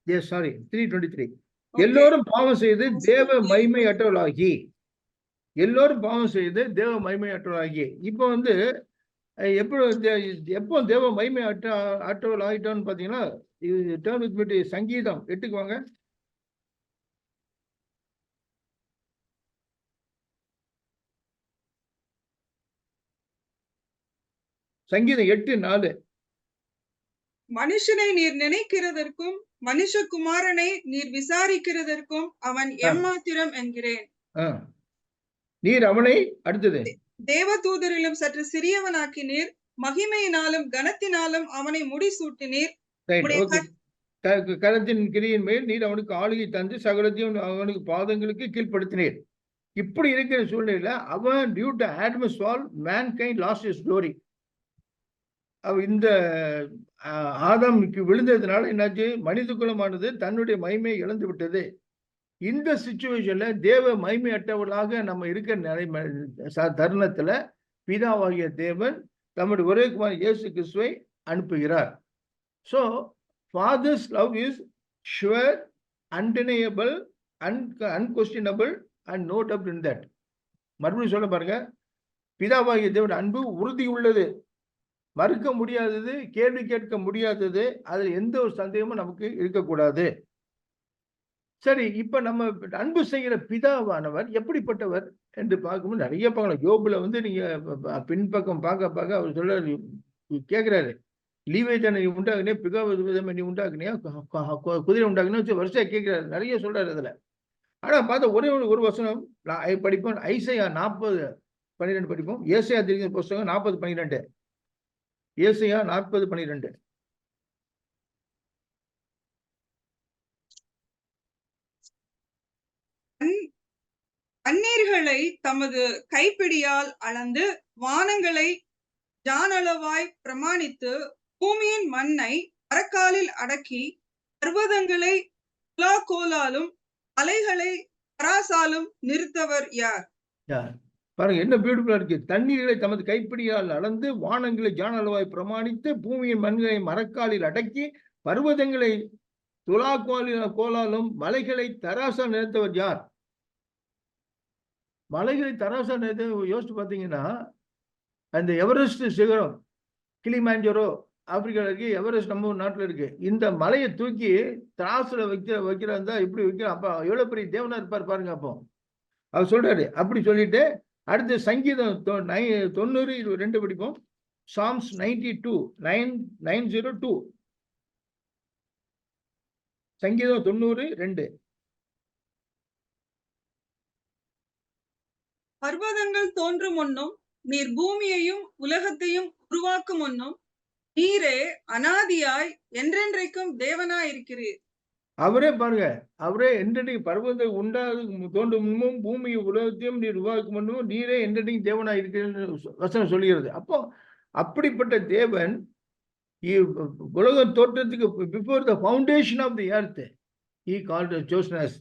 Yes, sorry, 3:23. Okay. எல்லோரும் பாவம் செய்து தேவ மகிமையற்றவர்களாகி, எல்லோரும் பாவம் செய்து தேவ மகிமையற்றவர்களாகி. இப்போ வந்து எப்போ தேவ மகிமை அற்றவர்கள் ஆகிட்டோம்னு பாத்தீங்கன்னா, turn with me to சங்கீதம் 8க்கு வாங்க. சங்கீதம் 8:4. மனுஷனை நீர் நினைக்கிறதற்கும் மனுஷகுமாரனை நீர் விசாரிக்கிறதற்கும் அவன் எம்மாத்திரம் என்கிறேன். நீர் அவனை, அடுத்தது, தேவதூதரிலும் சற்று சிறியவனாக்கினீர், மகிமையினாலும் கனத்தினாலும் அவனை முடிசூட்டினீர். கரத்தின் கிரியின் மேல் நீர் அவனுக்கு ஆளுகை தந்து சகலத்தையும் அவனுக்கு பாதங்களுக்கு கீழ்ப்படுத்தினீர். இப்படி இருக்கிற சூழ்நிலையில அவன் due to Adam's fall mankind lost his glory. இந்த ஆதாமுக்கு விழுந்ததுனால என்னாச்சு, மனித குலமானது தன்னுடைய மகிமையை இழந்து விட்டது. இந்த சிச்சுவேஷன்ல தேவ மகிமையற்றவர்களாக நம்ம இருக்கிற தருணத்துல பிதாவாகிய தேவன் தம்முடைய ஒரே குமாரன் இயேசு கிறிஸ்துவை அனுப்புகிறார். So father's love is sure, undeniable, uncontestable and no doubt in that. மறுபடியும் சொல்ல பாருங்க, பிதாவாகிய தேவன் அன்பு உறுதி உள்ளது, மறுக்க முடியாதது, கேள்வி கேட்க முடியாதது, அதில் எந்த ஒரு சந்தேகமும் நமக்கு இருக்கக்கூடாது. சரி, இப்ப நம்ம அன்பு செய்கிற பிதாவானவர் எப்படிப்பட்டவர் என்று பார்க்கும்போது நிறைய பார்க்கலாம். யோபுல வந்து நீங்க பின்பக்கம் பார்க்க அவர் சொல்ல கேட்கிறாரு, லீவேஜனை நீ உண்டாக்குனே, பிகாவிதமை நீ உண்டாக்குனியா, குதிரை உண்டாக்குன்னு வருஷம் கேட்கிறாரு, நிறைய சொல்றாரு அதுல. ஆனா பார்த்தா ஒரே ஒரு வசனம் படிப்போம், ஐசையா 40:12 படிப்போம். ஏசாயா தீர்க்கதரிசி புஸ்தகம் 40:12. ஏசாயா 40:12. அந்நீர்களை தமது கைப்பிடியால் அளந்து வானங்களை ஜானளவாய் பிரமாணித்து பூமியின் மண்ணை மரக்காலில் அடக்கி பர்வதங்களை கோலாலும் அலைகளை தராசாலும் நிறுத்தவர் யார்? பாருங்க என்ன பியூட்டிஃபுல்லா இருக்கு. தண்ணீர்களை தமது கைப்பிடியால் அளந்து வானங்களை ஜானளவாய் பிரமாணித்து பூமியின் மண்ணை மரக்காலில் அடக்கி பர்வதங்களை கோலாலும் மலைகளை தராசா நிறுத்தவர் யார்? மலைகளை தராசா நிறுத்த யோசிச்சு பார்த்தீங்கன்னா, அந்த எவரெஸ்ட் சிகரம் கிளிமாஞ்சரோ ஆப்பிரிக்கால இருக்கு, எவரெஸ்ட் நம்ம நாட்டில் இருக்கு. இந்த மலையை தூக்கி திராசுல வைக்கிறதா இப்படி வைக்கிற, அப்ப எவ்வளவு பெரிய தேவனா இருப்பார் பாருங்க. அப்போ அவர் சொல்றாரு. அப்படி சொல்லிட்டு அடுத்து சங்கீதம் 90:2 படிப்போம். சாம்ஸ் 92:902. சங்கீதம் 90:2. பர்வதங்கள் தோன்றும் முன்னும் நீர் பூமியையும் உலகத்தையும் உருவாக்கும் முன்னும் நீரே அனாதியாய் என்றென்றைக்கும் தேவனாய் இருக்கிறீர். அவரே பாருங்க, அவரே என்றென்றைக்கு பர்வதம் தோன்றும் முன்னும் பூமியை உலகத்தையும் நீர் உருவாக்கும் முன்னும் நீரே என்றென்றைக்கும் தேவனாய் இருக்கிறீர் வசனம் சொல்கிறது. அப்போ அப்படிப்பட்ட தேவன் உலகம் தோற்றத்துக்கு before the foundation of the earth he called chosen as,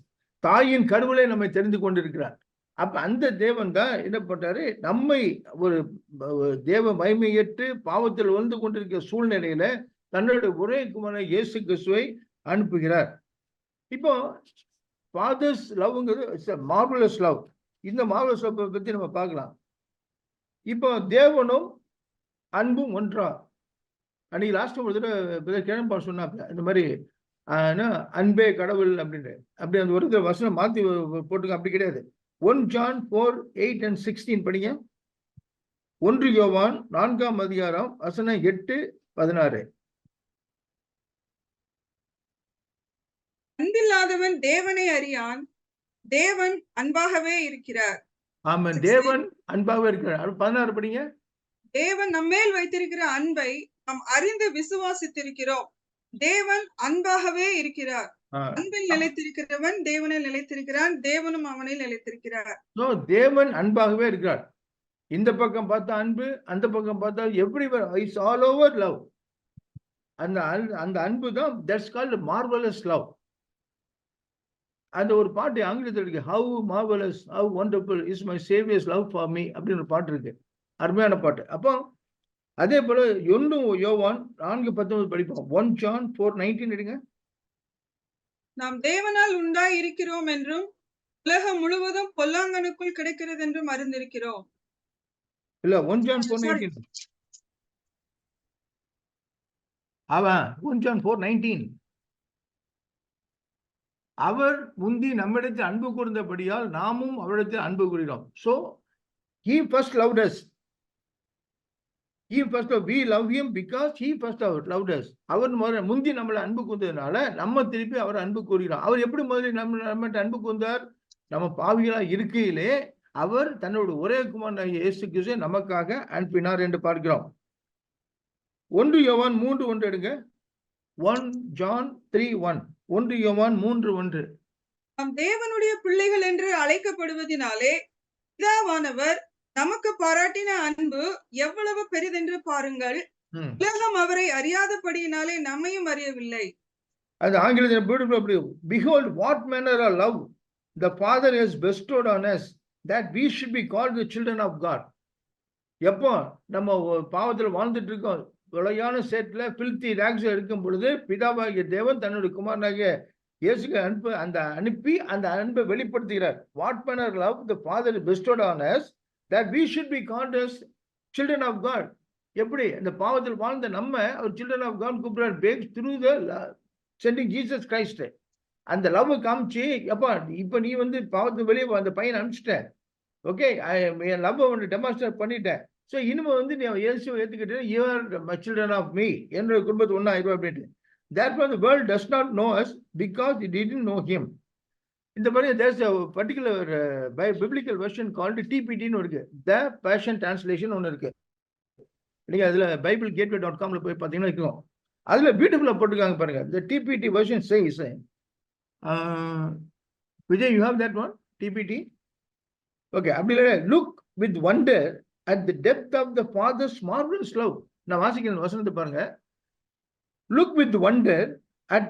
தாயின் கருவிலே நம்மை தெரிந்து கொண்டிருக்கிறார். அப்ப அந்த தேவன் தான் என்ன பண்றாரு, நம்மை ஒரு தேவ மகிமையற்று பாவத்தில் வந்து கொண்டிருக்கிற சூழ்நிலையில தன்னுடைய ஒரே குமாரன் இயேசு கிறிஸ்துவை அனுப்புகிறார். இப்போ ஃபாதர்ஸ் லவ்ங்கிறது மார்வலஸ் லவ். இந்த மார்வலஸ் லவ் பத்தி நம்ம பார்க்கலாம். இப்போ தேவனும் அன்பும் ஒன்றா. அன்னைக்கு லாஸ்ட் ஒரு தடவை கிழம்பா சொன்னாங்க இந்த மாதிரி அன்பே கடவுள் அப்படின்ட்டு. அப்படி அந்த ஒரு வசனம் மாத்தி போட்டுங்க, அப்படி கிடையாது. 1 John 4:8-16 படிங்க. 1 யோவான் 4ஆம் அதிகாரம் வசனம் 8-16. அன்பில்லாதவன் தேவனை அறியான், தேவன் அன்பாகவே இருக்கிறார். ஆமாம், தேவன் அன்பாகவே இருக்கிறார். 16 படிங்க. தேவன் நம்மேல் வைத்திருக்கிற அன்பை நாம் அறிந்து விசுவாசித்திருக்கிறோம். தேவன் அன்பாகவே இருக்கிறார். அன்பில் நிலைத்திருக்கிறவன் தேவனில் நிலைத்திருக்கிறான், தேவனும் அவனில் நிலைத்திருக்கிறார். தேவன் அன்பாகவே இருக்கிறார். இந்த பக்கம் பார்த்தா அன்பு, அந்த பக்கம் பார்த்தா everywhere it's all over love. அந்த அன்பு தான் தட்ஸ் கால்ட் மார்வலஸ் லவ். அந்த ஒரு பாட்டு ஆங்கிலத்தில் இருக்கு, how marvellous how wonderful is my saviour's love for me அப்படின்னு ஒரு பாட்டு இருக்கு, அருமையான பாட்டு. அப்போ அதே போல 1 யோவான் 4:19 படிப்போம். 1 John 4:19 எடுங்க. நாம் தேவனால் உண்டாய் இருக்கிறோம் என்றும் உலகம் முழுவதும் பொல்லாங்கனுக்குள் கிடைக்கிறது என்றும் அறிந்திருக்கிறோம். இல்ல 1 John 4:19. அவன் 1 John 4:19. அவர் முந்தி நம்மிடத்தில் அன்பு கூர்ந்தபடியால் நாமும் அவரிடத்தில் அன்பு கூறுகிறோம். So he first loved us. We love him because he first loved us. அவர் முந்தி நம்மளை அன்பு கூர்ந்ததுனால நம்ம திருப்பி அவர் அன்பு கூறுகிறோம். அவர் எப்படி முதலில் நம்மகிட்ட அன்பு கூர்ந்தார்? நம்ம பாவிகளா இருக்கையிலே அவர் தன்னோட ஒரே குமாரனாகிய இயேசு கிறிஸ்துவை நமக்காக அனுப்பினார் என்று பார்க்கிறோம். 1 யோவான் 3:1 எடுங்க. 1 John 3:1. 1 யோவான் 3:1. நாம் தேவனுடைய பிள்ளைகள் என்று அழைக்கப்படுவதினாலே பிதாவானவர் நமக்கு பாராட்டின அன்பு எவ்வளவு பெரிதென்று பாருங்கள். உலகம் அவரை அறியாதபடியினாலே நம்மையும் அறியவில்லை. அது ஆங்கிலத்தில் beautiful. Behold what manner of love the Father has bestowed on us that we should be called the children of God. எப்போ நம்ம பாவத்தில் வாழ்ந்துட்டு இருக்கோம், விளையான சேட்ல பில்தி ராக்ஸ் இருக்கும் பொழுது பிதாவாகிய தேவன் தன்னுடைய குமாரனாகிய இயேசுக்கு அனுப்பி அந்த அன்பை வெளிப்படுத்துகிறார். What manner of love the Father has bestowed on us that we should be called as children of God. எப்படி அந்த பாவத்தில் வாழ்ந்த நம்ம அவர் children of God கூப்பிடுறார், based through the sending Jesus Christ. அந்த லவ் காமிச்சு, எப்பா இப்ப நீ வந்து பாவத்துக்கு வெளியே அந்த பையனை அனுப்பிச்சிட்ட, ஓகே, என் லவ் ஒன்று டெமான்ஸ்ட்ரேட் பண்ணிட்டேன். ஸோ இனிமே வந்து நீ இயேசுவை ஏற்றுக்கிட்டு you are my children of me, என்னுடைய குடும்பத்து ஒன்றாயிரம் அப்படின்ட்டு. Therefore the world does not know us because it didn't know him. இந்த மாதிரி there's a particular biblical version called TPT-ன்னு இருக்கு, the Passion Translation ஒன்று இருக்கு. நீங்க அதுல biblegateway.com-ல போய் பார்த்தீங்கன்னா இருக்கும், அதுல பியூட்டிஃபுல்லா போட்டிருக்காங்க பாருங்க. The TPT version says, Vijay, you have that one TPT? Okay, அப்படி இல்லை, look with wonder at the depth of the Father's marvelous love. நான் வாசிக்கிற வசனத்தை பாருங்க. Look with wonder at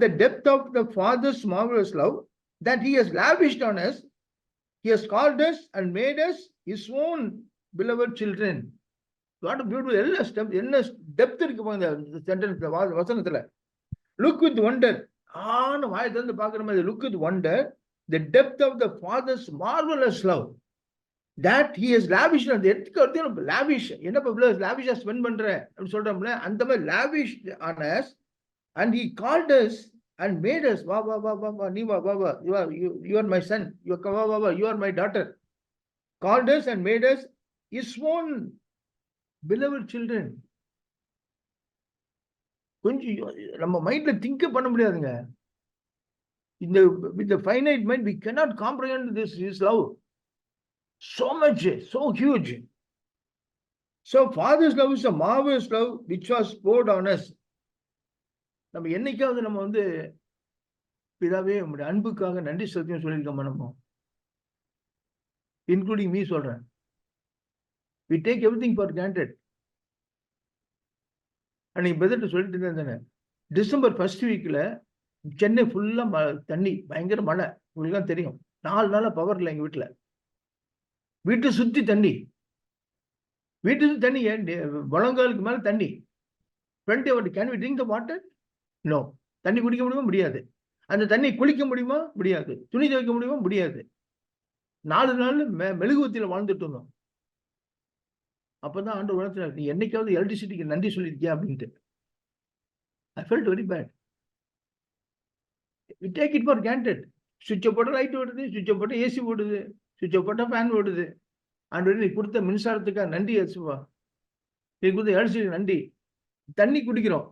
the depth of the Father's marvelous love that he has lavished on us. He has called us and made us his own beloved children. What a beautiful என்ன depth இருக்கு பாருங்க இந்த sentence வசனத்துல. Look with wonder, வாயை திறந்து பார்க்குற மாதிரி. Look with wonder the depth of the Father's marvelous love that he has lavished on. எடுத்துக்க lavish, என்ன lavish ஸ்பெண்ட் பண்ற அப்படின்னு சொல்றோம்ல, அந்த மாதிரி lavish on us and he called us and made us. வா வா வா வா வா, நீ வா வா வா, you are my son, வா வா வா, you are my daughter. Called us and made us his own beloved children. கொஞ்சம் நம்ம மைண்ட்ல திங்க் பண்ண முடியாதுங்க. இந்த with the finite mind we cannot comprehend this love. So much, so huge. So Father's love is a marvelous love which was poured on us. நம்ம என்னைக்காவது நம்ம வந்து பிதாவே உங்களுடைய அன்புக்காக நன்றி செலுத்தியும் சொல்லியிருக்கோமா? நம்ம இன்க்ளூடிங் மீ சொல்றேன். We take everything for granted. அன்னைக்கு பிரதர்ட்ட சொல்லிட்டு இருந்தேன், டிசம்பர் ஃபர்ஸ்ட் வீக்ல சென்னை ஃபுல்லா தண்ணி, பயங்கர மழை, உங்களுக்கு தான் தெரியும். 4 நாளா பவர் இல்லை எங்க வீட்டுல. வீட்டை சுத்தி தண்ணி, முழங்காலுக்கு மேல தண்ணி. Can we drink the water? No. தண்ணி குடிக்க முடியுமா? முடியாது. அந்த தண்ணி குளிக்க முடியுமா? முடியாது. துணி துவைக்க முடியுமா? முடியாது. 4 நாள் மெழுகுவத்தில வாழ்ந்துட்டு இருந்தோம். அப்பதான் ஆண்டவர் உணர்த்தினார், நீ என்னைக்காவது எலக்ட்ரிசிட்டிக்கு நன்றி சொல்லியிருக்கியா அப்படின்ட்டு. I felt very bad. We take it for granted. சுவிட்சை போட்ட லைட் ஓடுது, சுவிட்சை போட்ட ஏசி ஓடுது, சுவிட்சை போட்ட ஃபேன் ஓடுது. ஆண்டவரே நீ கொடுத்த மின்சாரத்துக்காக நன்றி ஏசுவா, நீ கொடுத்த எலக்ட்ரிசிட்டி நன்றி. தண்ணி குடிக்கிறோம்,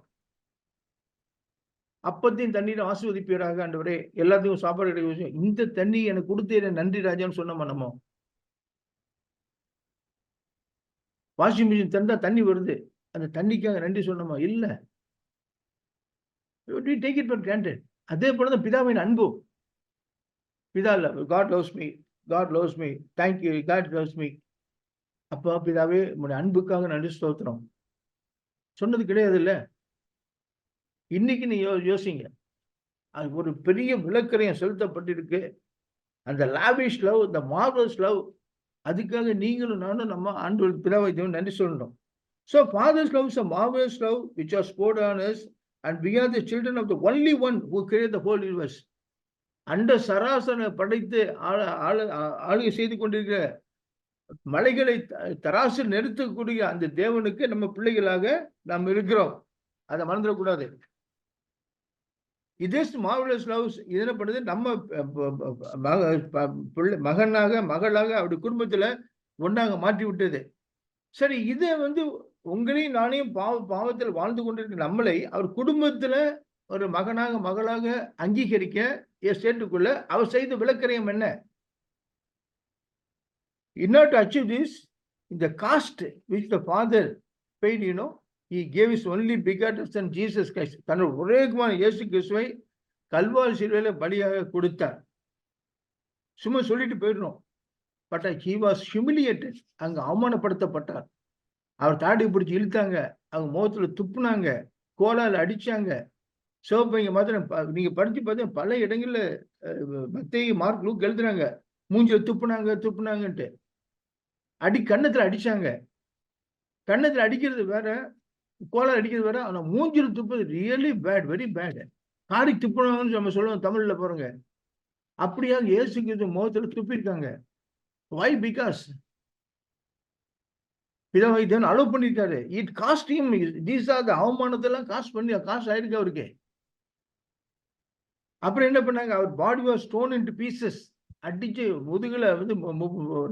அப்பத்தையும் தண்ணீரை ஆசீர்வதிப்பீராக ஆண்டவரே, எல்லாத்துக்கும் சாப்பாடு கிடைக்கும். இந்த தண்ணி எனக்கு கொடுத்தீரே நன்றி ராஜான்னு சொன்னோமா நம்ம? வாஷிங் மிஷின் திறந்தா தண்ணி வருது, அந்த தண்ணிக்காக நன்றி சொன்னோமா? இல்ல. we take it for granted. அதே போலதான் பிதாவின் அன்பு. பிதா God loves me, God loves me, thank you, God loves me. அப்பா பிதாவே உங்களுடைய அன்புக்காக நன்றி ஸ்தோத்திரம் சொன்னது கிடையாது இல்ல. இன்னைக்கு நீ யோசிங்க, அது ஒரு பெரிய விளக்கரையும் செலுத்தப்பட்டிருக்கு. அந்த லாவிஷ் லவ், இந்த மார்வலஸ் லவ், அதுக்காக நீங்களும் நானும் நம்ம ஆண்டவர் பிதாவை தேவன் நன்றி சொல்லணும். So Father's love is a marvelous love which was poured on us, and we are the children of the only one who created the whole universe. அண்ட சராசரனை படைத்து ஆளுகை செய்து கொண்டிருக்கிற, மலைகளை தராசில் நிறுத்தக்கூடிய அந்த தேவனுக்கு நம்ம பிள்ளைகளாக நாம் இருக்கிறோம். அதை மறந்துடக்கூடாது. இதே மார்வலஸ் லவ்ஸ் இது என்ன பண்ணுது, நம்ம மகனாக மகளாக அவருடைய குடும்பத்துல ஒன்னாக மாற்றி விட்டது. சரி, இதை உங்களையும் நானையும் பாவத்தில் வாழ்ந்து கொண்டிருக்கிற நம்மளை அவர் குடும்பத்துல ஒரு மகனாக மகளாக அங்கீகரிக்க சேர்த்துக்கொள்ள அவர் செய்த விளக்கரையும் என்ன? In order to achieve this, the cost which the Father paid, he gave his only begotten son Jesus Christ. தன்னுடைய ஒரே குமாரன் இயேசு கிறிஸ்துவை கல்வாரி சிலுவையில பலியாக கொடுத்தார். சும்மா சொல்லிட்டு போயிடணும். But he was humiliated. அங்க அவமானப்படுத்தப்பட்டார். அவர் தாடி பிடிச்சி இழுத்தாங்க, அவங்க முகத்துல துப்புனாங்க, கோலால் அடிச்சாங்க. சிவப்பைங்க மாத்திரம் நீங்க படிச்சு பார்த்தீங்க, பல இடங்கள்ல மத்தேயு, மார்க், லூக் எழுதுறாங்க, மூஞ்சில துப்புனாங்கன்ட்டு. கன்னத்துல அடிச்சாங்க. கன்னத்துல அடிக்கிறது வேற, கோலால் அடிக்கிறது வேற. ஆனா மூஞ்சில துப்புறது ரியலி பேட், வெரி பேட். காரி துப்புனாங்கன்னு நம்ம சொல்லுவோம் தமிழ்ல போறோங்க. அப்படியாக இயேசு கிறிஸ்து முகத்துல துப்பிருக்காங்க. வை? பிகாஸ் பிதாவை தேவன் அலோவ் பண்ணிருக்காரு. It cost him. These are the அவமானத்தெல்லாம் காஸ்ட் ஆயிருக்கு அவருக்கு. அப்புறம் என்ன பண்ணாங்க, அவர் body was stone into pieces. அடிச்சு முதுகுல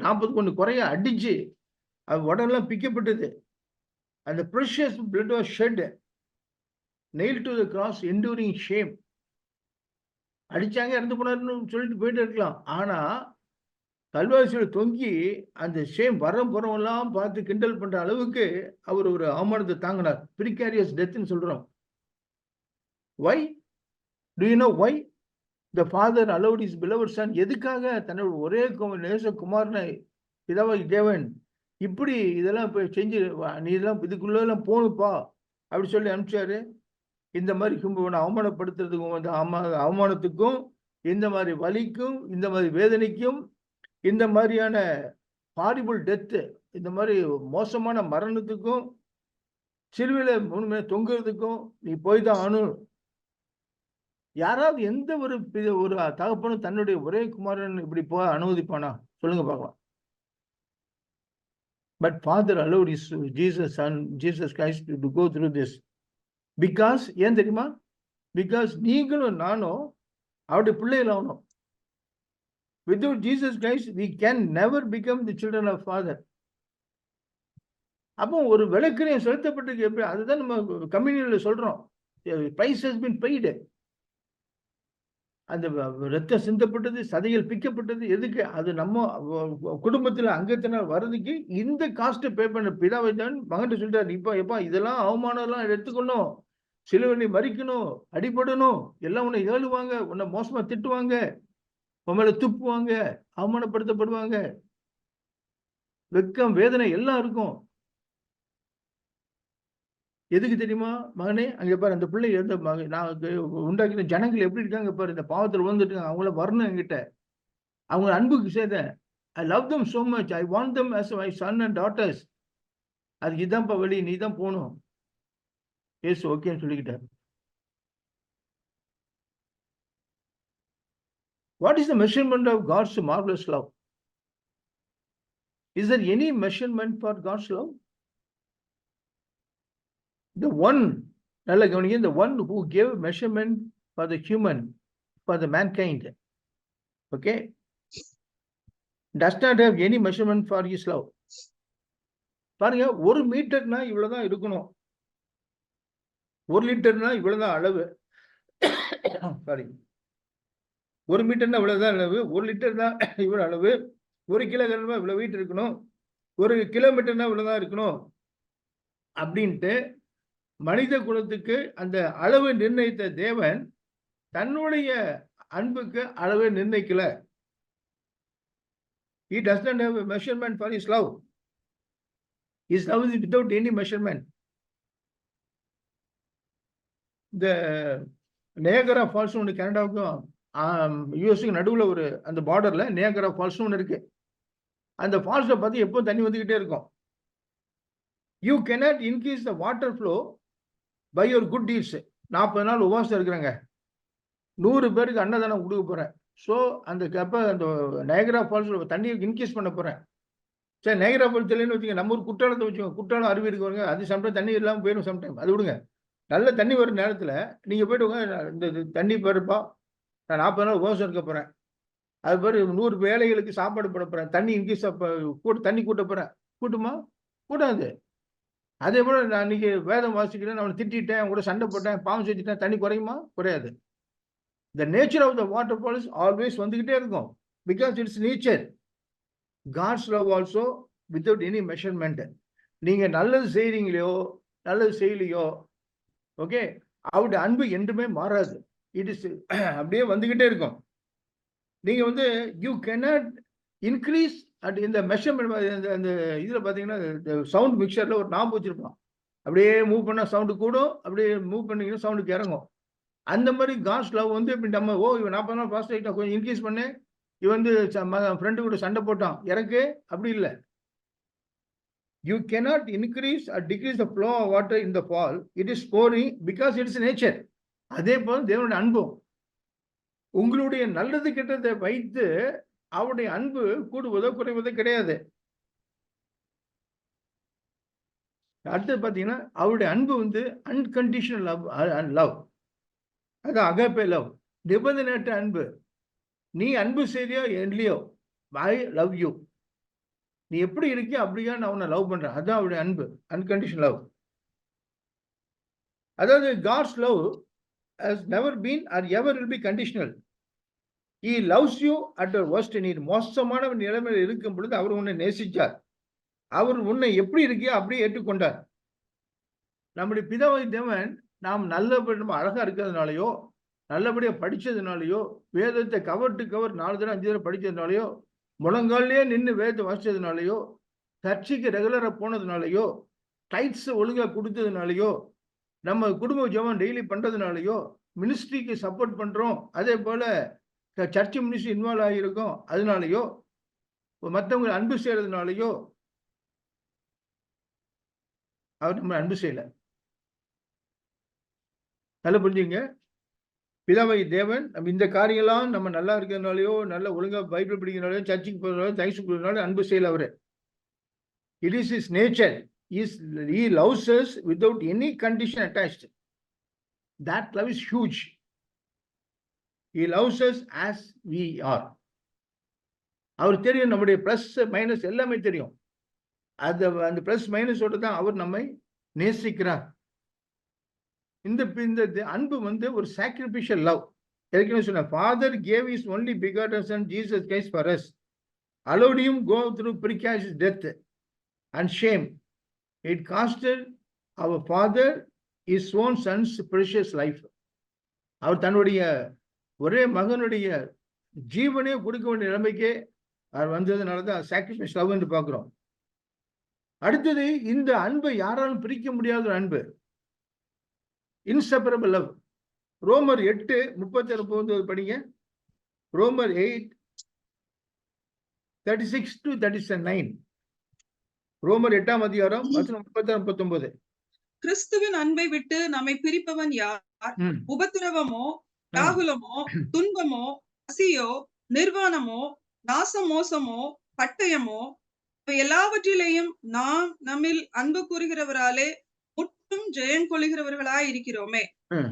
41 குறைய அடிச்சு அவர் உடம்பெல்லாம் பிக்கப்பட்டது. அந்த precious blood was shed, nailed to the cross, enduring shame. அடிச்சாங்க, இறந்து போனாருன்னு சொல்லிட்டு போயிட்டு இருக்கலாம். ஆனா கல்வாரியில தொங்கி அந்த ஷேம் போறவெல்லாம் பார்த்து கிண்டல் பண்ற அளவுக்கு அவர் ஒரு அவமானத்தை தாங்கினார். பிரிகாரியஸ் டெத்னு சொல்றோம். Why? Do you know why the father allowed his beloved son? எதுக்காக தன்னோட ஒரே நேசகுமாரனை பிதாவாகிய தேவன் இப்படி இதெல்லாம் செஞ்சு நீ இதெல்லாம் இதுக்குள்ளெல்லாம் போகணுப்பா அப்படி சொல்லி அனுப்பிச்சாரு? இந்த மாதிரி அவமானப்படுத்துறதுக்கும் அவமானத்துக்கும், இந்த மாதிரி வலிக்கும், இந்த மாதிரி வேதனைக்கும், இந்த மாதிரியான ஹாரிபிள் டெத்து, இந்த மாதிரி மோசமான மரணத்துக்கும், சிலுவையில தொங்குறதுக்கும் நீ போய் தான் ஆகணும். யாராவது எந்த ஒரு தகப்பனும் தன்னுடைய ஒரே குமாரன் இப்படி போக அனுமதிப்பானா? சொல்லுங்க பார்க்கலாம். But Father allowed his Jesus Christ to go through this. Because ஏன் தெரியுமா? Because நீங்களும் நானும் அவருடைய பிள்ளைகள் ஆகணும். Without Jesus Christ, we can never become the children of Father. அப்போ ஒரு விளக்கரையும் செலுத்தப்பட்டிருக்கு. எப்படி? அதுதான் நம்ம கம்யூனியன்ல சொல்றோம். Price has been paid. அந்த ரத்தம் சிந்தப்பட்டது, சதைகள் பிக்கப்பட்டது. எதுக்கு? அது நம்ம குடும்பத்துல அங்கத்தினர் வர்றதுக்கு இந்த காஸ்ட் பே பண்ண பிதாவை தான் மகன் சொல்லிட்டாரு. எப்பா இதெல்லாம் அவமானம் எல்லாம் எடுத்துக்கணும், சிலுவையை மறிக்கணும், அடிபடணும், எல்லாம் உன்னை ஏழுவாங்க, உன்னை மோசமா திட்டுவாங்க, உன் மேல துப்புவாங்க, அவமானப்படுத்தப்படுவாங்க, வெக்கம், வேதனை எல்லாம் இருக்கும். எதுக்கு தெரியுமா? மகனே, அங்க பாரு, அந்த பிள்ளை நான் உண்டாக்கின ஜனங்கள் எப்படி இருக்காங்க பாரு, இந்த பாவத்தில் வந்துட்டு இருக்காங்க, அவங்கள வரணும் என்கிட்ட, அவங்க அன்புக்கு சேர்த்தேன். I love them so much. I want them as my son and daughters. அதுக்கு இதான்ப்பா வழி, நீ தான் போகணும். ஏசு ஓகேன்னு சொல்லிக்கிட்டார். What is the measurement of God's marvelous love? Is there any measurement for God's love? The one, நல்ல கவனிங்க, the one who gave measurement for the human, for the mankind, okay, does not have any measurement for his love. பாருங்க, 1 மீட்டர்னா இவ்வளவுதான் இருக்கணும், 1 லிட்டர்னா இவ்வளவுதான் அளவு. Sorry, 1 மீட்டர்னா இவ்வளவுதான் அளவு, 1 லிட்டர்னா இவ்வளவு அளவு, 1 கிலோகிராம் இவ்வளவு வெயிட் இருக்கணும், 1 கிலோமீட்டர்னா இவ்வளவுதான் இருக்கணும் அப்படின்ட்டு மனித குலத்துக்கு அந்த அளவு நிர்ணயித்த தேவன் தன்னுடைய அன்புக்கு அளவை நிர்ணயிக்கல. He does not have a measurement for his love. His love is without any measurement. இந்த நியாகரா ஃபால்ஸ் ஒன்று கனடாவுக்கும் யூஎஸ்க்கு நடுவில் ஒரு அந்த பார்டர்ல நியாகரா ஃபால்ஸ் ஒன்று இருக்கு. அந்த ஃபால்ஸை பார்த்து எப்போ தண்ணி வந்துகிட்டே இருக்கும். You cannot increase the water flow by your good deeds. 40 நாள் உபவாசம் இருக்கிறாங்க, 100 பேருக்கு அன்னதானம் கொடுக்க போறேன். ஸோ அந்த அந்த நயகரா ஃபால்ஸ் தண்ணியை இன்க்ரீஸ் பண்ண போறேன். சரி, நயகரா ஃபால்ஸ் தெரியலன்னு வச்சுக்கோங்க, நம்ம ஒரு குற்றாலத்தை வச்சுக்கோங்க, குற்றாலம் அருவி இருக்கு பாருங்க, அது சம்டைம் தண்ணி இல்லாமல் போயிடும், சம்டைம் அது விடுங்க. நல்ல தண்ணி வரும் நேரத்தில் நீங்கள் போய்ட்டு இந்த தண்ணி பாருப்பா, நான் 40 நாள் உபவாசம் இருக்க போகிறேன், அது பிறகு 100 ஏழைகளுக்கு சாப்பாடு போட போகிறேன், தண்ணி இன்க்ரீஸ் தண்ணி கூட்ட போகிறேன், கூட்டுமா? கூடாது. அதே போல் நான் இன்னைக்கு வேதம் வாசிக்கிறேன், நான் அவனை திட்டேன், அவங்க கூட சண்டை போட்டேன், பாவம் செஞ்சுட்டேன், தண்ணி குறையுமா? குறையாது. The nature of the waterfall is always வந்துகிட்டே இருக்கும், because it's nature. God's love also without any measurement. நீங்க நல்லது செய்றீங்களோ நல்லது செய்யலையோ, ஓகே, அவருடைய அன்பு என்றுமே மாறாது. இட் இஸ் அப்படியே வந்துகிட்டே இருக்கும். நீங்க யூ cannot increase at இந்த மெஷர்மெண்ட். அந்த இதுல பாத்தீங்கன்னா சவுண்ட் மிக்சர்ல ஒரு நாம்பு வச்சிருப்பான், அப்படியே மூவ் பண்ணா சவுண்டு கூடும், அப்படியே மூவ் பண்ணீங்கன்னா சவுண்டுக்கு இறங்கும். அந்த மாதிரி காட்ஸ் லவ் இப்படி நம்ம இவன் 40 நாள் ஃபாஸ்ட் ஆகிட்டா கொஞ்சம் இன்க்ரீஸ் பண்ணு, இவன் ஃப்ரெண்டு கூட சண்டை போட்டான் இறக்கு, அப்படி இல்லை. You cannot increase or decrease the flow of water in the fall. It is pouring because it is nature. அதே போல் தேவனுடைய அன்பும் உங்களுடைய நல்லது கெட்டதை வைத்து அவருடைய அன்பு கூடுவதோ குறைவதோ கிடையாது. அடுத்து பார்த்தீங்கன்னா அவருடைய அன்பு அன்கண்டிஷனல் லவ். அது அகாப்பே லவ், நிபந்தனையற்ற அன்பு. நீ அன்பு செய்தியோ இல்லையோ, ஐ லவ் யூ, நீ எப்படி இருக்கியோ அப்படியா நான் உன்னை லவ் பண்றேன், அதுதான் அவருடைய அன்பு, அன்கண்டிஷனல் லவ். அதாவது God's love has never been or ever will be conditional. He loves you at your worst need. மோசமான நிலைமையில் இருக்கும் பொழுது அவர் உன்னை நேசிச்சார். அவர் உன்னை எப்படி இருக்கியோ அப்படியே ஏற்றுக்கொண்டார். நம்முடைய பிதாவாகிய தேவன் நாம் நல்லபடி அழகா இருக்கிறதுனாலயோ, நல்லபடியா படிச்சதுனாலயோ, வேதத்தை கவர் டு கவர் 4 தடவை 5 தடவை படிச்சதுனாலயோ, முழங்காலே நின்று வேதத்தை வாசிச்சதுனாலயோ, சர்ச்சைக்கு ரெகுலரா போனதுனாலயோ, டைட்ஸ் ஒழுங்கா கொடுத்ததுனாலயோ, நம்ம குடும்ப ஜெபம் டெய்லி பண்றதுனாலயோ, மினிஸ்ட்ரிக்கு சப்போர்ட் பண்றோம், அதே போல சர்ச் மினிஸ்ட்ரி இன்வால்வ் ஆகியிருக்கோம் அதனாலயோ, மற்றவங்களை அன்பு செய்யறதுனாலயோ அவர் நம்ம அன்பு செய்யல. நல்லா புரிஞ்சுங்க. பிதாவாகிய தேவன் நம்ம இந்த காரியம்லாம் நம்ம நல்லா இருக்கிறதுனாலயோ, நல்ல ஒழுங்கா பைபிள் படிக்கிறதுனாலயோ, சர்ச்சுக்கு போறதுனாலயோ, தேங்க்ஸ் கொடுக்கறதுனால அன்பு செய்யல அவரு. It is his nature. He loves us without any condition attached. That love is huge. He loves us as we are. அவர் தெரியும், நம்முடைய பிளஸ் மைனஸ் எல்லாமே தெரியும். அந்த பிளஸ் மைனஸோட தான் அவர் நம்மை நேசிக்கிறார். இந்த அன்பு ஒரு சாக்ரிஃபிஷியல் லவ். ஏற்கனவே சொன்ன, father gave is only begotten son Jesus Christ for us, allowed him go through precarious death and shame. It costed our father his own son's precious life. அவர் தன்னுடைய ஒரே மகனுடைய ஜீவனே கொடுக்க வேண்டிய நிலைமைக்கே அவர் வந்ததுனால தான் சாக்ரிஃபைஸ் லவ் என்று பார்க்கிறோம். அடுத்தது, இந்த அன்பை யாராலும் பிரிக்க முடியாத ஒரு அன்பு, இன்செப்பரபிள் லவ். ரோமர் 8:36 படிங்க. ரோமர் 8:36-39. ரோமர் 8ஆம் அதிகாரம் 36-39. கிறிஸ்துவின் அன்பை விட்டு நம்மை பிரிப்பவன் யார்? உபத்திரவமோ, வியாகுலமோ, துன்பமோ, பசியோ, நிர்வாணமோ, நாசமோசமோ, பட்டயமோ, எல்லாவற்றிலேயும் நாம் நம்மில் அன்பு கூறுகிறவராலே முற்றும் ஜெயம் கொள்கிறவர்களாய் இருக்கிறோமே.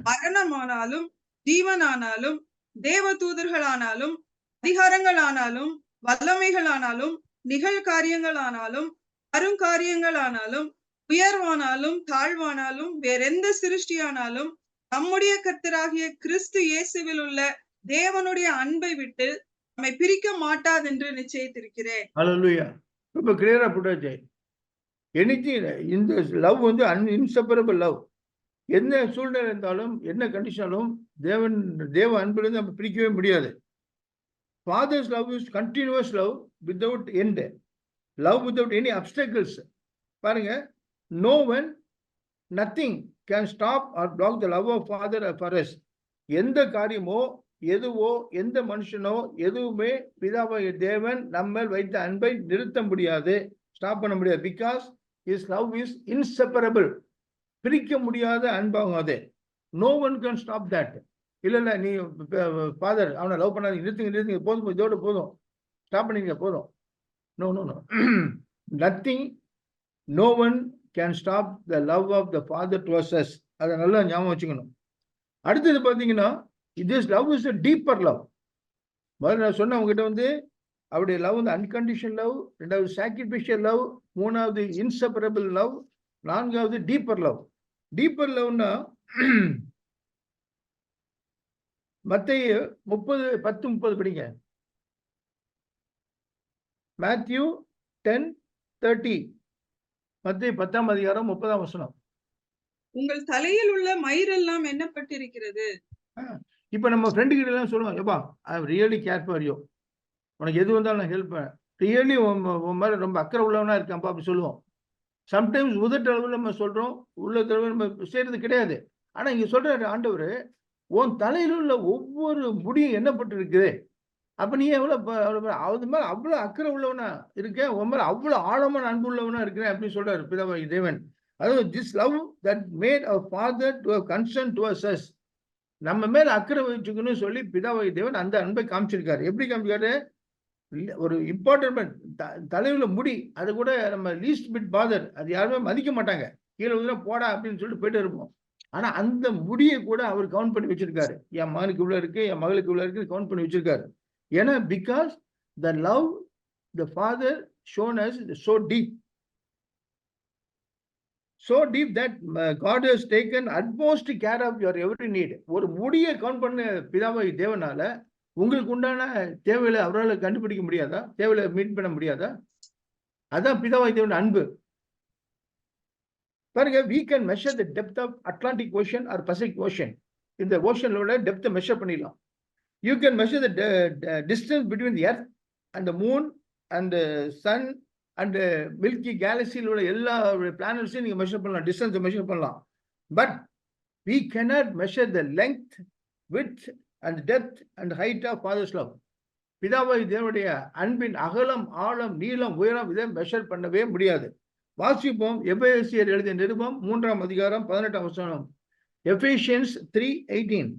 மரணமானாலும், ஜீவனானாலும், தேவ தூதர்களானாலும், அதிகாரங்களானாலும், வல்லமைகளானாலும், நிகழ்காரியங்களானாலும், அருங்காரியங்களானாலும், உயர்வானாலும், தாழ்வானாலும், வேறெந்த சிருஷ்டியானாலும் நம்முடைய கர்த்தராகிய கிறிஸ்து இயேசுவில் உள்ள தேவனுடைய அன்பை விட்டு நம்மை பிரிக்க மாட்டாதென்று நிச்சயித்திருக்கிறேன். ஹல்லேலூயா. ரொம்ப கிளியரா போட்டாச்சு. எனிதிங் இந்த லவ் வந்து இன்செப்பரபிள் லவ். என்ன சூழ்நிலை இருந்தாலும் என்ன கண்டிஷனாலும் தேவ அன்பிலிருந்து நம்ம பிரிக்கவே முடியாது. Father's love is continuous love without end. Love without any obstacles. பாருங்க, no one nothing can stop or block the love of father for us. எந்த காரியமோ எதுவோ எந்த மனுஷனோ எதுவுமே பிதாவாகிய தேவன் நம்ம வைத்த அன்பை நிறுத்த முடியாது, ஸ்டாப் பண்ண முடியாது. Because his love is inseparable. பிரிக்க முடியாத அன்பாகும் அது. No one can stop that. இல்ல நீ ஃபாதர் அவனை லவ் பண்ணாதீங்க, நிறுத்துங்க போதும், இதோட போதும், ஸ்டாப் பண்ணிங்க போதும். No no no nothing, no one can stop the love of the father towards us. அதை நல்லா ஞாபகம் வச்சுக்கணும். அடுத்தது பார்த்தீங்கன்னா, this love is a deeper love. முதல்ல நான் சொன்ன உங்ககிட்ட வந்து அவருடைய லவ் வந்து அன்கண்டிஷனல் லவ், ரெண்டாவது சாக்ரிஃபிஷியல் லவ், மூணாவது இன்செப்பரபிள் லவ், நான்காவது டீப்பர் லவ். டீப்பர் லவ்னா மத்தேயு 10:30 படிங்க. மேத்யூ 10:30. மத்தேயு 10ஆம் அதிகாரம் 30ஆம் வசனம். உங்கள் தலையில் உள்ள மயிரெல்லாம் எண்ணப்பட்டிருக்கிறது. இப்ப நம்ம ஃப்ரெண்டு கிட்ட எல்லாம் சொல்லுவோம், எப்பா I really care for you, உனக்கு எது வந்தாலும் நான் ஹெல்ப் பண்ணேன், ரியலி உன் மேல ரொம்ப அக்கறை உள்ளவனா இருக்கான்ப்பா அப்படி சொல்லுவோம். சம்டைம்ஸ் உதட்டளவில் நம்ம சொல்றோம், உள்ளத்தளவில் நம்ம செய்யறது கிடையாது. ஆனா இங்க சொல்றாரு ஆண்டவர், உன் தலையில் உள்ள ஒவ்வொரு முடியும் எண்ணப்பட்டு இருக்குது. அப்ப நீ எவ்வளவு அது மேல அவ்வளவு அக்கறை உள்ளவனா இருக்கேன், உன் மேல அவ்வளவு ஆழமான அன்பு உள்ளவனா இருக்கிறேன் அப்படின்னு சொல்றாரு பிதாவாகிய தேவன். அதாவது this love that made our father to have concern towards us. நம்ம மேல அக்கறை வச்சுக்கணும்னு சொல்லி பிதாவாகிய தேவன் அந்த அன்பை காமிச்சிருக்காரு. எப்படி காமிச்சிருக்காரு? ஒரு இம்பார்ட்டன்ட் தலைவுல முடி, அது கூட நம்ம லீஸ்ட் பிட் பாதர், அது யாருமே மதிக்க மாட்டாங்க, கீழே வந்து போடா அப்படின்னு சொல்லிட்டு போயிட்டு இருப்போம். ஆனா அந்த முடியை கூட அவர் கவுண்ட் பண்ணி வச்சிருக்காரு. என் மகனுக்கு இவ்வளவு இருக்கு, என் மகளுக்கு இவ்வளவு இருக்கு, கவுண்ட் பண்ணி வச்சிருக்காரு. ஏன்னா because the love the father shown us so deep that God has taken utmost care of your every need. ஒரு முடியை கவுண்ட் பண்ண பிதாவாகிய தேவனால உங்களுக்கு உண்டான தேவைகளை அவரால் கண்டுபிடிக்க முடியாதா? தேவையை மீட் பண்ண முடியாதா? அதான் பிதாவாகிய தேவன் அன்பு. பாருங்க, we can measure the depth of Atlantic Ocean or Pacific Ocean. இந்த ஓஷனோட டெப்த்தை மெஷர் பண்ணிடலாம். You can measure the distance between the earth and the moon and the sun and milky கேலக்சியில் உள்ள எல்லா பிளானட்ஸையும் நீங்க மெஷர் பண்ணலாம், டிஸ்டன்ஸை மெஷர் பண்ணலாம். But we cannot measure the length, width and depth and height of Father's love. பிதாவாகிய தேவனுடைய அன்பின் அகலம், ஆழம், நீளம், உயரம் இதை மெஷர் பண்ணவே முடியாது. வாசிப்போம் எபேசியர் எழுதிய நிருபம் 3ஆம் அதிகாரம் 18ஆம் வசனம். எபேசியன்ஸ் 3:18.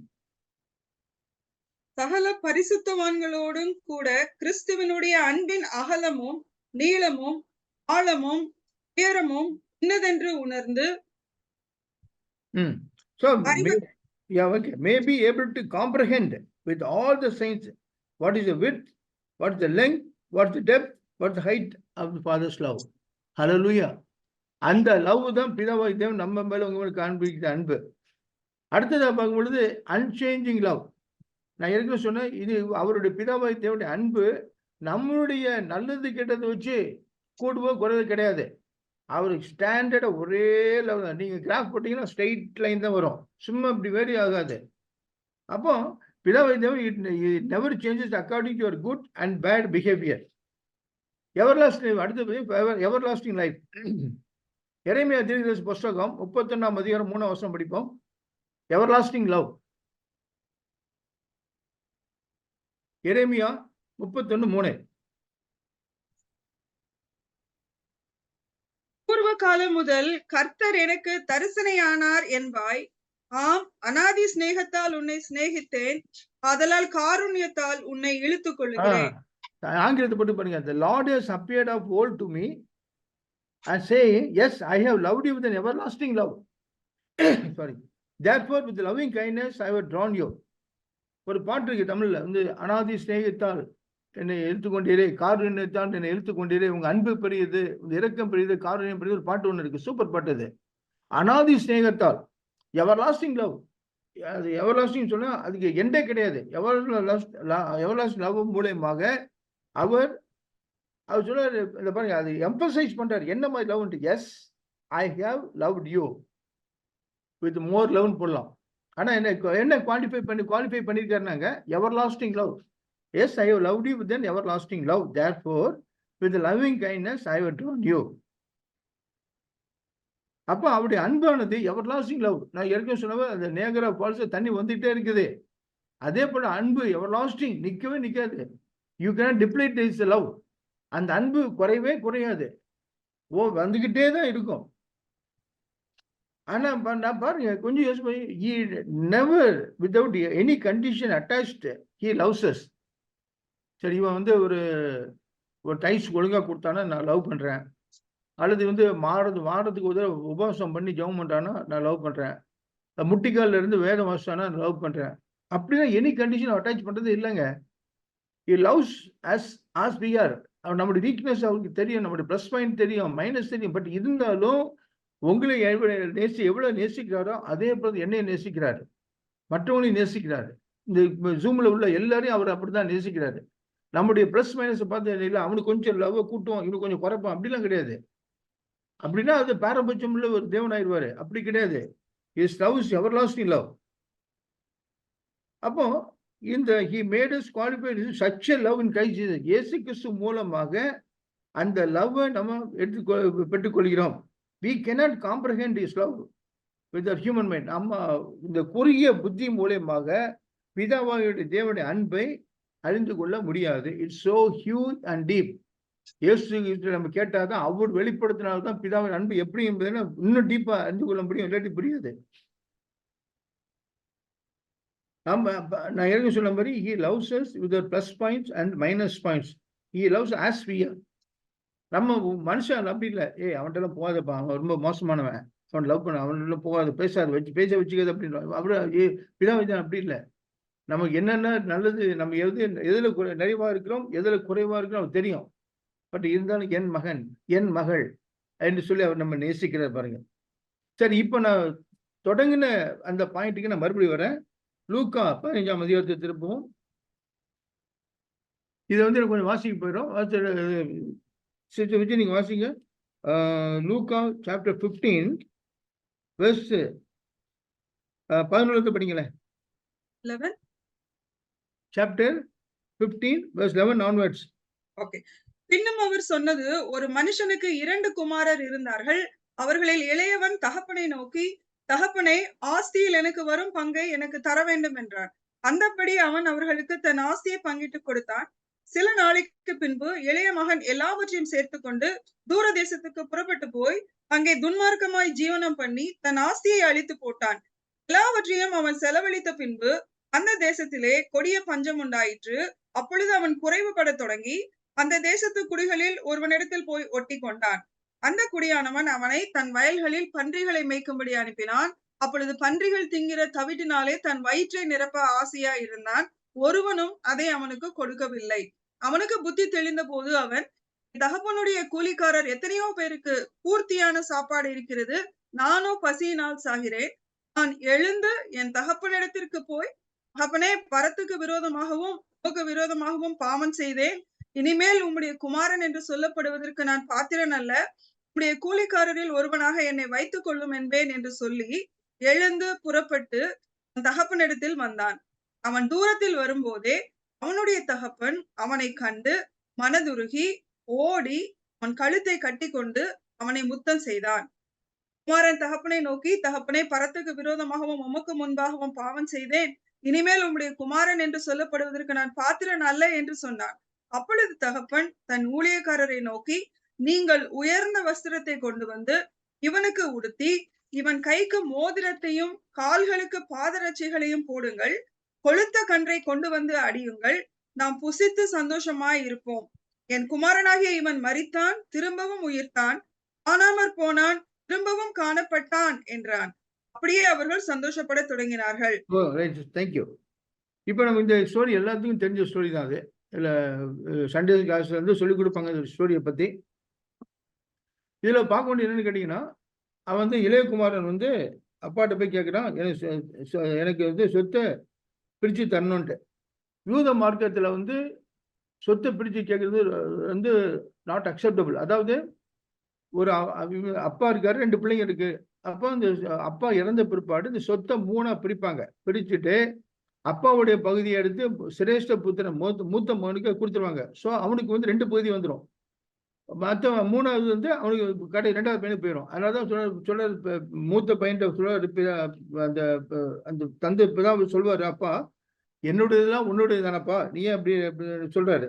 சகல பரிசுத்தவான்களோடும் கூட கிறிஸ்துவனுடைய அன்பின் அகலமும் நீளமும் ஆழமும் உயரமும் இன்னதென்று உணர்ந்து may be able to comprehend with all the saints what is the width, what is the length, what is the depth, what is the height of the Father's love. Hallelujah. அந்த லவ் தான் பிதாவாகிய தேவன் நம்ம மேல உங்களுக்கு காண்பிக்கிற அன்பு. அடுத்ததா பார்க்கும் பொழுது அன்சேஞ்சிங் லவ். நான் ஏற்கனவே சொன்னேன், இது அவருடைய பிதாவாகிய தேவனுடைய அன்பு நம்மளுடைய நல்லது கெட்டதை வச்சு கூடுவோ குறைவது கிடையாது. அவருக்கு ஸ்டாண்டர்டா ஒரே லெவல் தான். நீங்க கிராஃப் போட்டீங்கன்னா ஸ்ட்ரெயிட் லைன் தான் வரும், சும்மா இப்படி வேரி ஆகாது. அப்போ பிதாவாகிய தேவன் it never changes according to your good and bad behaviour. Everlasting. அடுத்தது எவர்லாஸ்டிங் லைஃப். எரேமியா தீர்க்கதரிசி புஸ்தகம் 31ஆம் அதிகாரம் 3ஆம் வசனம் படிப்போம். Everlasting love. எரேமியா 31:3. பூர்வ காலம் முதல் கர்த்தர் எனக்கு தரிசனையானார் என்பாய். ஆம், அநாதி சிநேகத்தால் உன்னை சிநேகித்தேன், ஆதலால் காருண்யத்தால் உன்னை இழுத்துக் கொள்ளுகிறேன். ஆங்கிலத்தை போட்டு பாருங்க. The Lord has appeared of old to me and saying, yes, I have loved you with an everlasting love. Sorry. Therefore with loving kindness I have drawn you. ஒரு பாட்டு இருக்கு தமிழ்ல வந்து, அநாதி சிநேகத்தால் என்னை இழுத்துக்கொண்டீரே, காருண்யத்தால் என்னை இழுத்துக்கொண்டீரே, உங்க அன்பு பெரியது, உங்க இரக்கம் பெரியது, காருண்யம் பெரியது, ஒரு பாட்டு ஒண்ணு இருக்கு, சூப்பர் பாட்டு அது. அநாதி சிநேகத்தால், எவர்லாஸ்டிங் லவ். அது எவர்லாஸ்டிங் சொன்னா அதுக்கு எண்டே கிடையாது. எவர்லாஸ்டிங் லவ் மூலியமாக அவர் சொல்றாரு, இந்த பாருங்க, அது எம்பசைஸ் பண்றாரு. என்ன மாதிரி love? Yes, I have loved you with more லவ்னு போடலாம். ஆனா என்ன குவாலிஃபை பண்ணிருக்காருனாங்க, everlasting love. Yes, I have loved you with an everlasting love. Therefore, with loving kindness I have drawn you. அப்ப அவருடைய அன்பானது எவர்லாஸ்டிங் லவ். நான் ஏற்கனவே சொன்ன அந்த நேகரா ஃபால்ஸ் தண்ணி வந்துட்டே இருக்குது. அதே போல அன்பு எவர்லாஸ்டிங், நிக்கவே நிக்காது. You can deplete this love. அந்த அன்பு குறையவே குறையாது. வந்துகிட்டே தான் இருக்கும். ஆனா நான் பாருங்க, கொஞ்சம் யோசிச்சு, he never without any condition attached he loves us. சரி, இவன் ஒரு டைஸ் ஒழுங்கா கொடுத்தானா நான் லவ் பண்றேன், அல்லது வாரத்துக்கு ஒரு தடவை உபவாசம் பண்ணி ஜெபம் பண்றானா நான் லவ் பண்றேன், முட்டிக்கால்ல இருந்து வேதம் வாசிச்சானா நான் லவ் பண்றேன். அப்படின்னா எனி கண்டிஷன் அட்டாச் பண்றது இல்லைங்க. he loves us as we are. நம்முடைய வீக்னஸ் அவருக்கு தெரியும், நம்முடைய ப்ளஸ் பாயிண்ட் தெரியும், மைனஸ் தெரியும். பட் இருந்தாலும் உங்களை எவ்வளவு நேசிக்கிறாரோ அதே போல என்னைய நேசிக்கிறாரு, மற்றவங்களையும் நேசிக்கிறாரு. இந்த ஜூம்ல உள்ள எல்லாரையும் அவர் அப்படிதான் நேசிக்கிறாரு. நம்முடைய பிளஸ் மைனஸ் பார்த்து இல்லை, அவனுக்கு கொஞ்சம் லவ் கூட்டுவோம், இவனுக்கு கொஞ்சம் குறைப்போம், அப்படிலாம் கிடையாது. அப்படின்னா அது பாரபட்சம் உள்ள ஒரு தேவன் ஆயிடுவாரு. அப்படி கிடையாது. his love is everlasting love. அப்போ இந்த he made us qualified such a love in Christ Jesus. இயேசு கிறிஸ்து மூலமாக அந்த லவ்வை நம்ம பெற்றுக்கொள்கிறோம். we cannot comprehend his love with our human mind. நம்ம இந்த குறுகிய புத்தி மூலமாக பிதாவாகிய தேவனுடைய அன்பை அறிந்து கொள்ள முடியாது. It's so huge and deep. இயேசு நம்ம கேட்டாதான், அவர் வெளிப்படுத்தினால்தான் பிதாவின் அன்பு எப்படி என்பதை இன்னும் டீப்பா அறிந்து கொள்ள முடியும், இல்லாட்டி புரியாது. நான் ஏற்கனவே சொன்ன மாதிரி he loves us with the plus points and minus points. he loves as we are. நம்ம மனுஷன் அப்படி இல்லை. அவன்கிட்ட போகாதப்பா, அவன் ரொம்ப மோசமானவன், அவன் லவ் பண்ண, அவன் போகாத, பேச வச்சுக்காது அப்படின்னு. அப்படி பிதாவிதான் அப்படி இல்லை. நமக்கு என்னென்ன நல்லது, நம்ம எதுல நிறைவா இருக்கிறோம், எதுல குறைவா இருக்கிறோம் தெரியும். பட் இருந்தாலும் என் மகன், என் மகள் என்று சொல்லி அவர் நம்ம நேசிக்கிறார் பாருங்க. சரி, இப்ப நான் தொடங்கின அந்த பாயிண்ட்டுக்கு நான் மறுபடியும் வரேன். லூக்கா 15ஆம் அதிகாரத்தை திருப்பவும். இதை எனக்கு கொஞ்சம் வாசிக்க போயிடும். வச்சு நீங்க வாசிங்க. லூக்கா சாப்டர் 15 வெர்ஸ் 11 படிங்களேன். 11 சாப்டர் 15 வெர்ஸ் 11 onwards. ஓகே. பின்னும் அவர் சொன்னது, ஒரு மனுஷனுக்கு 2 குமாரர் இருந்தார்கள். அவர்களில் இளையவன் தகப்பனை நோக்கி, தகப்பனே, ஆஸ்தியில் எனக்கு வரும் பங்கை எனக்கு தர வேண்டும் என்றான். அந்தபடி அவன் அவர்களுக்கு தன் ஆஸ்தியை பங்கிட்டு கொடுத்தான். சில நாளைக்கு பின்பு இளைய மகன் எல்லாவற்றையும் சேர்த்து கொண்டு தூர தேசத்துக்கு புறப்பட்டு போய் அங்கே துன்மார்க்கமாய் ஜீவனம் பண்ணி தன் ஆஸ்தியை அழித்து போட்டான். எல்லாவற்றையும் அவன் செலவழித்த பின்பு அந்த தேசத்திலே கொடிய பஞ்சம் உண்டாயிற்று. அப்பொழுது அவன் குறைவுபட தொடங்கி அந்த தேசத்து குடிகளில் ஒருவனிடத்தில் போய் ஒட்டி கொண்டான். அந்த குடியானவன் அவனை தன் வயல்களில் பன்றிகளை மேய்க்கும்படி அனுப்பினான். அப்பொழுது பன்றிகள் திங்கிற தவிட்டினாலே தன் வயிற்றை நிரப்ப ஆசையா இருந்தான். ஒருவனும் அதை அவனுக்கு கொடுக்கவில்லை. அவனுக்கு புத்தி தெளிந்த போது அவன், தகப்பனுடைய கூலிக்காரர் எத்தனையோ பேருக்கு பூர்த்தியான சாப்பாடு இருக்கிறது, நானோ பசியினால் சாகிறேன். நான் எழுந்து என் தகப்பனிடத்திற்கு போய், தகப்பனே, பரத்துக்கு விரோதமாகவும் உமக்கு விரோதமாகவும் பாவம் செய்தேன். இனிமேல் உம்முடைய குமாரன் என்று சொல்லப்படுவதற்கு நான் பாத்திரன் அல்ல. உம்முடைய கூலிக்காரரில் ஒருவனாக என்னை வைத்துக் கொள்ளும் என்பேன் என்று சொல்லி எழுந்து புறப்பட்டு தகப்பனிடத்தில் வந்தான். அவன் தூரத்தில் வரும்போதே அவனுடைய தகப்பன் அவனை கண்டு மனதுருகி ஓடி அவன் கழுத்தை கட்டி கொண்டு அவனை முத்தம் செய்தான். குமாரன் தகப்பனை நோக்கி, தகப்பனே, பரத்துக்கு விரோதமாகவும் உமக்கு முன்பாகவும் பாவம் செய்தேன். இனிமேல் உம்முடைய குமாரன் என்று சொல்லப்படுவதற்கு நான் பாத்திரன் அல்ல என்று சொன்னான். அப்பொழுது தகப்பன் தன் ஊழியக்காரரை நோக்கி, நீங்கள் உயர்ந்த வஸ்திரத்தை கொண்டு வந்து இவனுக்கு உடுத்தி, இவன் கைக்கு மோதிரத்தையும் கால்களுக்கு பாதரட்சைகளையும் போடுங்கள். கொழுத்த கன்றை கொண்டு வந்து அடியுங்கள். நாம் புசித்து சந்தோஷமாய் இருப்போம். என் குமாரனாகிய இவன் மரித்தான், திரும்பவும் உயிர்த்தான், காணாமற் போனான், திரும்பவும் காணப்பட்டான் என்றான். அப்படியே அவர்கள் சந்தோஷப்பட தொடங்கினார்கள். தேங்க்யூ. இப்ப நம்ம இந்த ஸ்டோரி எல்லாத்துக்கும் தெரிஞ்ச ஸ்டோரி தான். அது இல்ல சண்டே கிளாஸ்ல இருந்து சொல்லிக் கொடுப்பாங்க இந்த ஸ்டோரியை பத்தி. இதுல பார்க்க வேண்டியது என்னன்னு கேட்டீங்கன்னா, அவன் இளையகுமாரன் அப்பாட்ட போய் கேட்குறான், எனக்கு வந்து சொத்தை பிரித்து தரணுன்ட்டு. யூத மார்க்கத்தில் வந்து சொத்தை பிரித்து கேட்கறது வந்து நாட் அக்செப்டபிள். அதாவது ஒரு அப்பா இருக்காரு, 2 பிள்ளைங்க இருக்கு. அப்போ அந்த அப்பா இறந்த பிற்பாடு இந்த சொத்தை 3ஆ பிரிப்பாங்க. பிரிச்சுட்டு அப்பாவுடைய பகுதியை எடுத்து சிரேஷ்ட புத்திரன் மூத்த மகனுக்கு கொடுத்துருவாங்க. ஸோ அவனுக்கு வந்து 2 பகுதி வந்துடும். மற்ற 3வது வந்து அவனுக்கு 2வது பையனுக்கு போயிடும். அதனால தான் சொல்றாரு மூத்த பையன்கிட்ட சொல்றாரு, அந்த அந்த தந்தை இப்பதான் சொல்வாரு, அப்பா என்னுடையதெல்லாம் உன்னுடையது தானப்பா, நீ ஏன் அப்படி சொல்றாரு.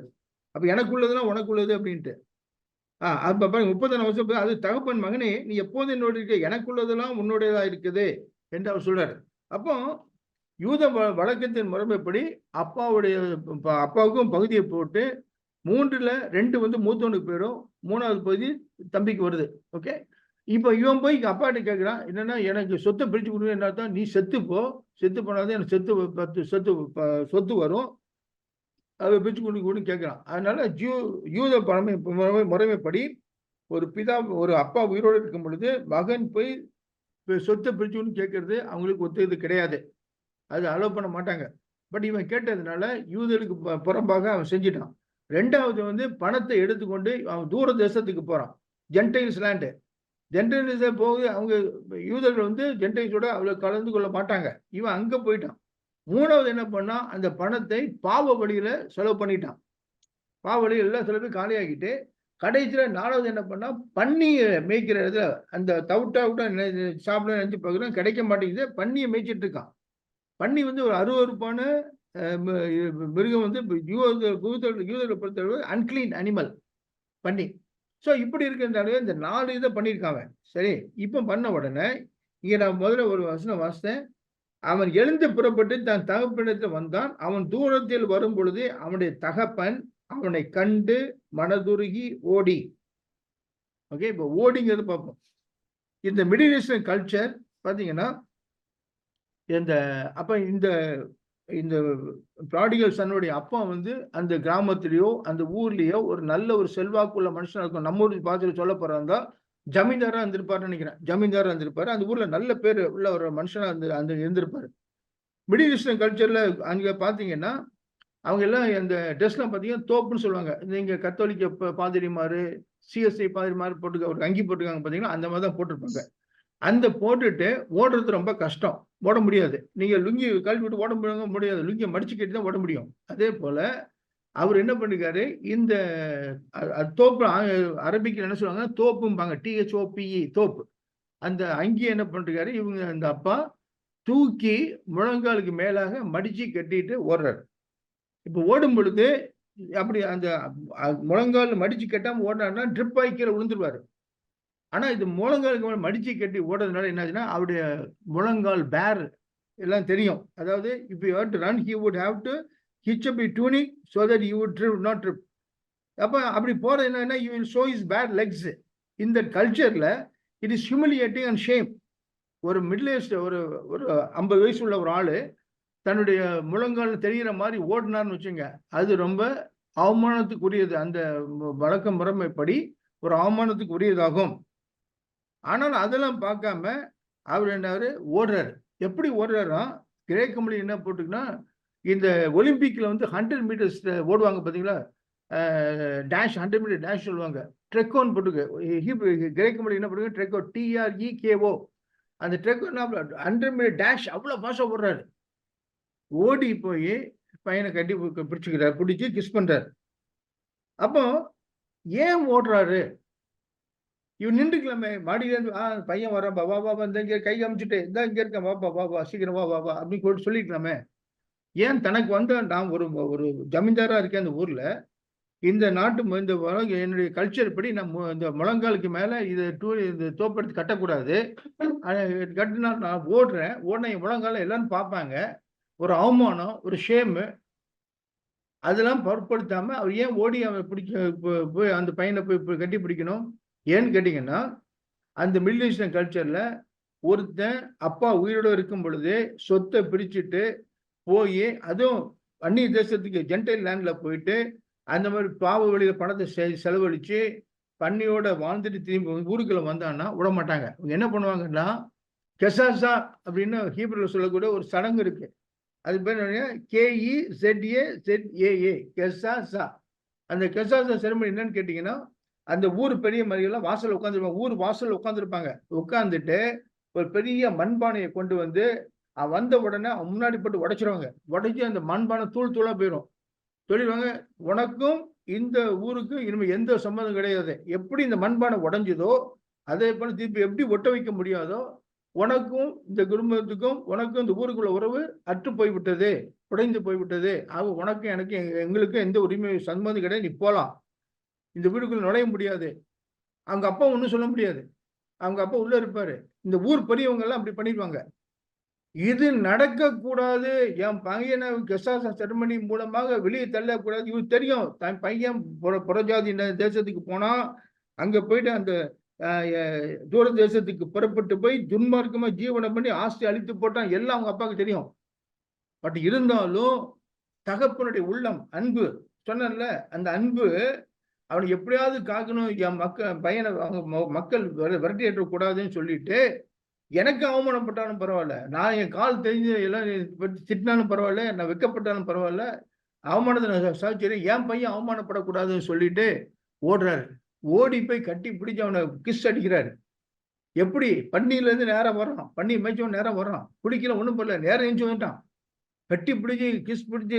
அப்ப எனக்குள்ளதெல்லாம் உனக்குள்ளது அப்படின்ட்டு. அப்ப 34 வருஷம் அது தகப்பன், மகனே நீ எப்போதும் என்னோட இருக்க, எனக்குள்ளதெல்லாம் உன்னுடையதா இருக்குது என்று அவர் சொல்றாரு. அப்போ யூத வழக்கத்தின் முறைமைப்படி அப்பாவுக்கும் பகுதியை போட்டு 3ல் 2 வந்து மூத்தவனுக்கு போயிடும், 3வது பகுதி தம்பிக்கு வருது. ஓகே, இப்போ இவன் போய் அப்பாட்ட கேட்கிறான், என்னன்னா எனக்கு சொத்தை பிரிச்சு கொடுங்க. என்ன அர்த்தம்? நீ செத்து போனாதான் எனக்கு சொத்து வரும், அதை பிரிச்சு கொடுன்னு கேட்கிறான். அதனால யூத முறைமைப்படி ஒரு அப்பா உயிரோடு இருக்கும் பொழுது மகன் போய் சொத்தை பிரிச்சுன்னு கேட்கறது அவங்களுக்கு ஒத்துக்கிறது கிடையாது. அது அலோவ் பண்ண மாட்டாங்க. பட் இவன் கேட்டதுனால யூதருக்கு புறம்பாக அவன் செஞ்சிட்டான். 2வது வந்து பணத்தை எடுத்துக்கொண்டு அவன் தூர தேசத்துக்கு போறான். Gentiles land. ஜென்டைல்ஸ் போகுது. அவங்க யூதர்கள் வந்து ஜென்டைல்ஸோட அவ்வளவு கலந்து கொள்ள மாட்டாங்க. இவன் அங்க போயிட்டான். 3வது என்ன பண்ணா, அந்த பணத்தை பாவ வழியில செலவு பண்ணிட்டான். பாவ வழியில எல்லாம் செலவு காலியாகிட்டு கடைசியில 4வது என்ன பண்ணா, பன்னியை மேய்க்கிற இடத்துல அந்த தவிட்டா சாப்பிட நினைச்சு பார்க்குறோம், கிடைக்க மாட்டேங்குது. பன்னியை மேய்ச்சிட்டு இருக்கான். பன்னி வந்து ஒரு அருவருப்பான மிருகம். வந்து யூதர்களை பொறுத்தளவு அன்கிளீன் அனிமல் பன்னி. ஸோ இப்படி இருக்கிறதால இந்த 4 இதை பண்ணியிருக்காங்க. சரி, இப்போ பண்ண உடனே இங்கே நான் முதல்ல ஒரு வசனம் வாசித்தேன். அவன் எழுந்து புறப்பட்டு தன் தகப்பனிடத்தில் வந்தான். அவன் தூரத்தில் வரும் பொழுது அவனுடைய தகப்பன் அவனை கண்டு மனதுருகி ஓடி. ஓகே, இப்போ ஓடிங்கிறது பார்ப்போம். இந்த மிடில் ஈஸ்டர்ன் கல்ச்சர் பார்த்தீங்கன்னா, இந்த ப்ராடிகல் சன்னுடைய அப்பா வந்து அந்த கிராமத்திலேயோ அந்த ஊர்லயோ ஒரு நல்ல ஒரு செல்வாக்குள்ள மனுஷனா இருக்கும். நம்ம ஊர் பாத்துல சொல்ல போறாங்க, ஜமீன்தாரா இருந்திருப்பாருன்னு நினைக்கிறேன். ஜமீன்தாரா இருந்திருப்பாரு. அந்த ஊர்ல நல்ல பேர் உள்ள ஒரு மனுஷனா இருந்திருப்பாரு. மிடில் ஈஸ்டர்ன் கல்ச்சர்ல அங்க பாத்தீங்கன்னா, அவங்க எல்லாம் அந்த ட்ரெஸ்லாம் பாத்தீங்கன்னா தோப்புன்னு சொல்லுவாங்க. நீங்க கத்தோலிக்க பாதிரிமாரு, சிஎஸ்ஐ பாதிரிமாரு போட்டுக்க ஒரு அங்கி போட்டுருக்காங்க பாத்தீங்கன்னா, அந்த மாதிரி தான் போட்டிருப்பாங்க. அந்த போட்டுட்டு ஓடுறது ரொம்ப கஷ்டம், ஓட முடியாது. நீங்க லுங்கி கழட்டி விட்டு ஓட முடியாது, லுங்கியை மடிச்சு கட்டி தான் ஓட முடியும். அதே போல அவர் என்ன பண்ணிருக்காரு, இந்த தோப்பு அரபிக்கில் என்ன சொல்லுவாங்க, தோப்பும்பாங்க, THOPE தோப்பு. அந்த அங்கி என்ன பண்ணிருக்காரு, இவங்க அந்த அப்பா தூக்கி முழங்காலுக்கு மேலாக மடிச்சு கட்டிட்டு ஓடுறாரு. இப்ப ஓடும் பொழுது அப்படி அந்த முழங்கால் மடிச்சு கட்டாம ஓடுறாருன்னா ட்ரிப் ஆகி கீழே விழுந்துருவாரு. ஆனா இது முழங்காலுக்கு மேல மடிச்சு கட்டி ஓடுறதுனால என்னாச்சுன்னா, அவருடைய முழங்கால் பேர் எல்லாம் தெரியும். அதாவது if you have to run, he would have to hitch up his tunic so that he would not trip. அப்ப அப்படி போறது என்னன்னா, you will show his bare legs. இந்த கல்ச்சர்ல it is humiliating and shame. ஒரு மிடில் ஏஜ் ஒரு 50 வயசு உள்ள ஒரு ஆளு தன்னுடைய முழங்கால் தெரிகிற மாதிரி ஓடினார்னு வச்சுங்க, அது ரொம்ப அவமானத்துக்குரியது. அந்த வழக்க முறைமைப்படி ஒரு அவமானத்துக்கு உரியதாகும். ஆனால் அதெல்லாம் பார்க்காம அவர் என்னாரு ஓடுறாரு. எப்படி ஓடுறாரா, கிரேக்க மொழி என்ன போட்டுக்குன்னா, இந்த ஒலிம்பிக்ல வந்து 100 மீட்டர்ஸ் ஓடுவாங்க பார்த்தீங்களா, டேஷ் 100 மீட்டர் டேஷ் சொல்லுவாங்க, ட்ரெக்கோன்னு போட்டுக்கு. கிரேக்க மொழி என்ன போட்டுக்கு, ட்ரெக்கோ, TREKO. அந்த ட்ரெக்கோ 100 மீட்டர் டேஷ் அவ்வளோ ஃபாஸ்ட்டாக ஓடுறாரு. ஓடி போய் பையனை கட்டி பிடிச்சிக்கிறார், பிடிச்சி கிஸ் பண்றாரு. அப்போ ஏன் ஓடுறாரு? இவன் நின்றுக்கலாமே, மாடியிலேருந்து பையன் வரான், வா வா வா, இந்த இங்கே கை காமிச்சுட்டு இந்த இங்கே இருக்கேன், வாப்பா வா வா, சீக்கிரம் வா வா வா அப்படின்னு சொல்லிக்கலாமே. ஏன் தனக்கு வந்து நான் ஒரு ஜமீன்தாரா இருக்கேன் அந்த ஊர்ல, இந்த நாட்டு இந்த என்னுடைய கல்ச்சர் படி நம்ம இந்த முழங்காலுக்கு மேல இந்த தோப்படுத்து கட்டக்கூடாது, கட்டினா நான் ஓடுன என் முழங்கால எல்லாரும் பார்ப்பாங்க, ஒரு அவமானம், ஒரு ஷேமு, அதெல்லாம் பொருட்படுத்தாம அவர் ஏன் ஓடி அவன் போய் அந்த பையனை போய் கட்டி பிடிக்கணும்? ஏன்னு கேட்டீங்கன்னா, அந்த மிடில் ஈஸ்டர்ன் கல்ச்சர்ல ஒருத்தன் அப்பா உயிரோட இருக்கும் பொழுது சொத்தை பிரிச்சுட்டு போய், அதுவும் அந்நிய தேசத்துக்கு ஜென்டைல் லேண்ட்ல போயிட்டு அந்த மாதிரி பாவ வழியில பணத்தை செலவழிச்சு பன்னியோட வாழ்ந்துட்டு திரும்பி ஊருக்குள்ள வந்தான்னா விட மாட்டாங்க. என்ன பண்ணுவாங்கன்னா, கெசாசா அப்படின்னு ஹீப்ருல சொல்லக்கூடிய ஒரு சடங்கு இருக்கு. அது பேர் KEZAZAA, கெசாசா. அந்த கெசாசா செரமனி என்னன்னு கேட்டீங்கன்னா, அந்த ஊர் பெரிய மரியாதை வாசல் உட்காந்துருப்பாங்க. ஊர் வாசல் உட்காந்துருப்பாங்க. உட்காந்துட்டு ஒரு பெரிய மண்பானையை கொண்டு வந்து வந்த உடனே முன்னாடி போட்டு உடைச்சிருவாங்க. உடைச்சி அந்த மண்பானை தூள் தூளா போயிடும். சொல்லிடுவாங்க, உனக்கும் இந்த ஊருக்கும் இனிமே எந்த சம்மந்தம் கிடையாது. எப்படி இந்த மண்பானை உடைஞ்சதோ அதே போல திருப்பி எப்படி ஒட்ட வைக்க முடியாதோ, உனக்கும் இந்த குடும்பத்துக்கும் உனக்கும் இந்த ஊருக்குள்ள உறவு அற்று போய்விட்டது, உடைந்து போய்விட்டது. உனக்கும் எனக்கு எங்களுக்கும் எந்த உரிமை சம்மந்தம் கிடையாது. நீ போலாம். இந்த வீடுக்குள்ள நுழைய முடியாது. அவங்க அப்பா ஒன்றும் சொல்ல முடியாது. அவங்க அப்பா உள்ள இருப்பாரு. இந்த ஊர் பெரியவங்க எல்லாம் அப்படி பண்ணிடுவாங்க. இது நடக்கக்கூடாது. என் பையனை கெசாசா செரமனி மூலமாக வெளியே தள்ளக்கூடாது. இவருக்கு தெரியும், தன் பையன் புறஜாதி தேசத்துக்கு போனா அங்க போயிட்டு அந்த தூர தேசத்துக்கு புறப்பட்டு போய் துன்மார்க்கமா ஜீவனம் பண்ணி ஆஸ்தி அழித்து போட்டான். எல்லாம் அவங்க அப்பாவுக்கு தெரியும். பட் இருந்தாலும் தகப்பனுடைய உள்ளம், அன்பு, சொன்னேன்ல, அந்த அன்பு அவனை எப்படியாவது காக்கணும், என் பையனை அவங்க மக்கள் விரட்டி ஏற்றக்கூடாதுன்னு சொல்லிட்டு, எனக்கு அவமானப்பட்டாலும் பரவாயில்ல, நான் என் கால் தெரிஞ்சு எல்லாம் திட்டினாலும் பரவாயில்ல, நான் வெக்கப்பட்டாலும் பரவாயில்ல, அவமானத்தை சாதிச்சிடும், என் பையன் அவமானப்படக்கூடாதுன்னு சொல்லிட்டு ஓடுறாரு. ஓடி போய் கட்டி பிடிச்சி அவனை கிஸ் அடிக்கிறாரு. எப்படி? பன்னியில இருந்து நேரம் வர்றான், பன்னி மேய்ச்சவன் நேரம் வர்றான், பிடிக்கல, ஒன்றும் பண்ணல, நேரம் எஞ்சி வந்துட்டான். கட்டி பிடிச்சி கிஸ் பிடிச்சி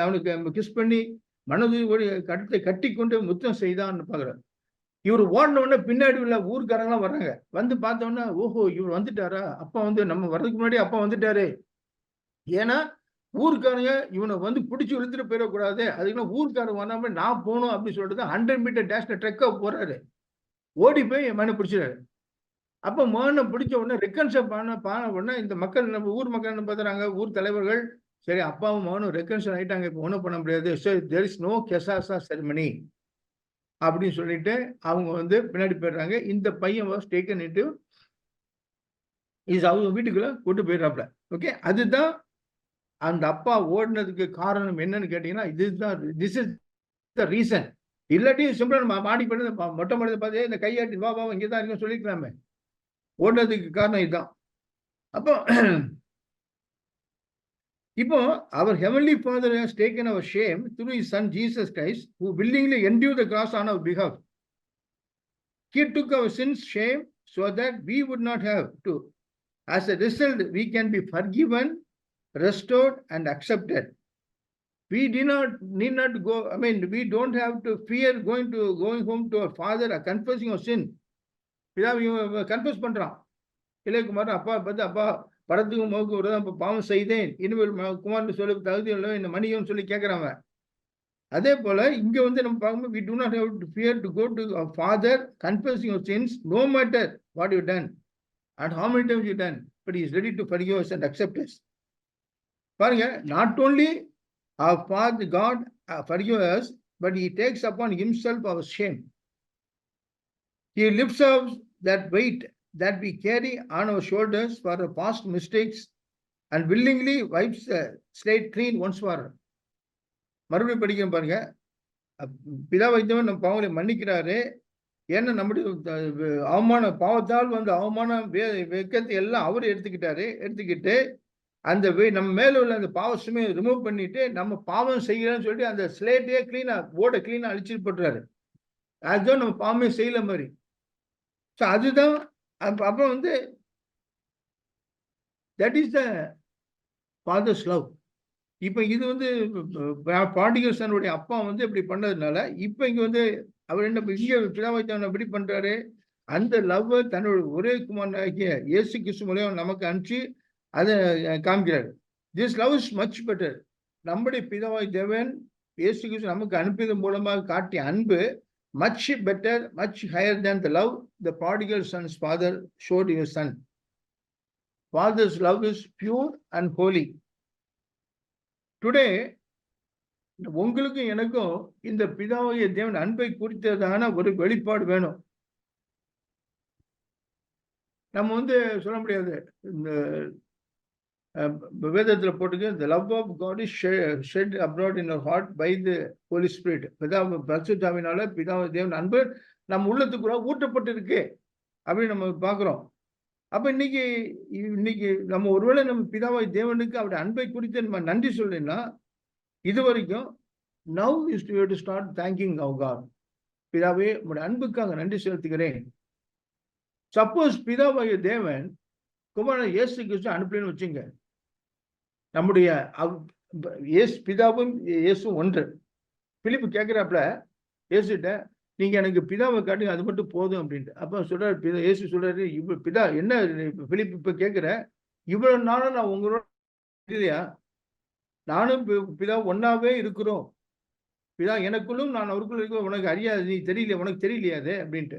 அவனுக்கு கிஸ் பண்ணி மனது கட்டத்தை கட்டி கொண்டு முத்தம் செய்தான்னு பாக்குறாரு. இவர் ஓடின உடனே பின்னாடி உள்ள ஊர்க்காரங்களாம் வர்றாங்க. வந்து பார்த்தோன்னா, ஓஹோ இவர் வந்துட்டாரா, அப்பா வந்து நம்ம வர்றதுக்கு முன்னாடி அப்பா வந்துட்டாரு. ஏன்னா ஊர்க்காரங்க இவனை வந்து பிடிச்சி இழுத்துட்டு போயிடக்கூடாது, அதுக்குலாம் ஊர்க்காரங்க வராம நான் போகணும் அப்படின்னு சொல்லிட்டு 100 மீட்டர் டேஷ்ல ட்ரெக்கா போறாரு. ஓடி போய் என் மகனை பிடிச்சிடாரு. அப்ப மகனை பிடிச்ச உடனே ரெக்கன்சல் பண்ண உடனே இந்த மக்கள், நம்ம ஊர் மக்கள் என்ன பார்த்துறாங்க, ஊர் தலைவர்கள், சரி அப்பாவும் மகனும் ரெக்கன்சல் ஆயிட்டாங்க, இப்போ ஒன்றும் பண்ண முடியாது, there is no கெசாசா செரமனி அப்படின்னு சொல்லிட்டு அவங்க வந்து பின்னாடி போயிடுறாங்க. இந்த பையன் வாஸ் டேக்கன் இன்டு அவங்க வீட்டுக்குள்ள கூட்டு போயிடுறாப்ல. ஓகே, அதுதான் அந்த அப்பா ஓடினதுக்கு காரணம் என்னன்னு கேட்டீங்கன்னா, இதுதான், திஸ் இஸ் த ரீசன். இல்லாட்டி சிம்பிளா நம்ம மாடி பண்ணி மொட்டை மாடி பார்த்தே இந்த கையாட்டி வா வா இங்கே தான் இருக்குன்னு சொல்லிக்கலாமே. ஓடுனதுக்கு காரணம் இதுதான். அப்போ இப்போ our heavenly Father has taken our shame through his son Jesus Christ, who willingly endured the cross on our behalf. He took our sins, shame, so that we would not have to. As a result, we can be forgiven, restored, and accepted. We need not go. I mean, we don't have to fear going home to our Father or confessing our sin. Confuse பண்றான் இளையகுமார், அப்பா பார்த்து, அப்பா படத்துக்கும் மோக்கு ஒரு பாவம் செய்தேன், இனிமேல் குமார்னு சொல்லி தகுதி இல்லை, இந்த மணியும் சொல்லி கேட்கிறாங்க. அதே போல இங்க வந்து நம்ம பார்க்கும்போது, we do not have to fear to go to our Father confessing our sins, no matter what you done and how many times you done, but he is ready to forgive us and accept us. பாருங்க, not only our Father God forgive us, but he takes upon himself our shame. He lifts up that weight that we carry on our shoulders for our past mistakes and willingly wipes the slate clean once for. மறுபடியும் படிக்கிறேன் பாருங்க. பிதா வைத்தவன் நம்ம பாவங்களை மன்னிக்கிறாரு. ஏன்னா நம்முடைய அவமான பாவத்தால் வந்து அவமான வெக்கத்தை எல்லாம் அவர் எடுத்துக்கிட்டு அந்த நம்ம மேல உள்ள அந்த பாவ சுமையை ரிமூவ் பண்ணிட்டு நம்ம பாவம் செய்யலாம்னு சொல்லிட்டு அந்த ஸ்லேட்டையே கிளீனா, போர்டை கிளீனா அழிச்சிட்டு போட்டுறாரு. அதுதான் நம்ம பாவமே செய்யல மாதிரி. அதுதான் அப்புறம் வந்து that is the father's love. இப்ப இது வந்து பாண்டிகல் சனுடைய அப்பா வந்து இப்படி பண்ணதுனால இப்ப இங்க வந்து அவர் என்ன இங்க பிதாவைத்தவன் எப்படி பண்றாரு, அந்த லவ் தன்னோட ஒரே குமாரனாகிய இயேசு கிறிஸ்து மூலம் நமக்கு அனுப்பிச்சு அதை காமிக்கிறாரு. This love is much better. நம்முடைய பிதாவாய் தேவன் இயேசு கிறிஸ்து நமக்கு அனுப்பியதன் மூலமாக காட்டிய அன்பு much better, much higher than the love the prodigal son's father showed his son. Father's love is pure and holy. Today, உங்களுக்கும் எனக்கும் இந்த பிதாவாகிய தேவன் அன்பை குறித்ததான ஒரு வெளிப்பாடு வேணும். நம்ம வந்து சொல்ல முடியாது, இந்த வேதத்துல போட்டுக்கு the love of God is shed abroad in our heart by the Holy Spirit. பரிசுத்தாவினால பிதாவாகிய தேவன் அன்பு நம்ம உள்ளத்துக்குள்ள ஊட்டப்பட்டு இருக்கு அப்படின்னு நம்ம பார்க்கிறோம். அப்ப இன்னைக்கு இன்னைக்கு நம்ம ஒருவேளை நம்ம பிதாவாய் தேவனுக்கு அவருடைய அன்பை குறித்து நம்ம நன்றி சொல்லலைன்னா இது வரைக்கும் now is to start thanking our God. பிதாவே உங்களுடைய அன்புக்காக நன்றி செலுத்துகிறேன். சப்போஸ் பிதாவாகிய தேவன் குமாரன் இயேசு கிறிஸ்து அனுப்பலன்னு வச்சுங்க, நம்முடைய பிதாவும் இயேசுவும் ஒன்று. பிலிப்பு கேட்கிறாப்புல இயேசுகிட்ட, நீங்க எனக்கு பிதாவை காட்டுங்க, அது மட்டும் போதும் அப்படின்ட்டு. அப்ப சொல்றாரு இயேசு சொல்றாரு, இவ்வளவு பிதா என்ன பிலிப்பு இப்ப கேட்கிற, இவ்வளவு நாளும் நான் உங்களோட இல்லையா, நானும் பிதா ஒன்னாவே இருக்கிறோம், பிதா எனக்குள்ளும் நான் அவருக்குள்ள இருக்க, உனக்கு அறியாது, நீ தெரியல, உனக்கு தெரியலையாது அப்படின்ட்டு.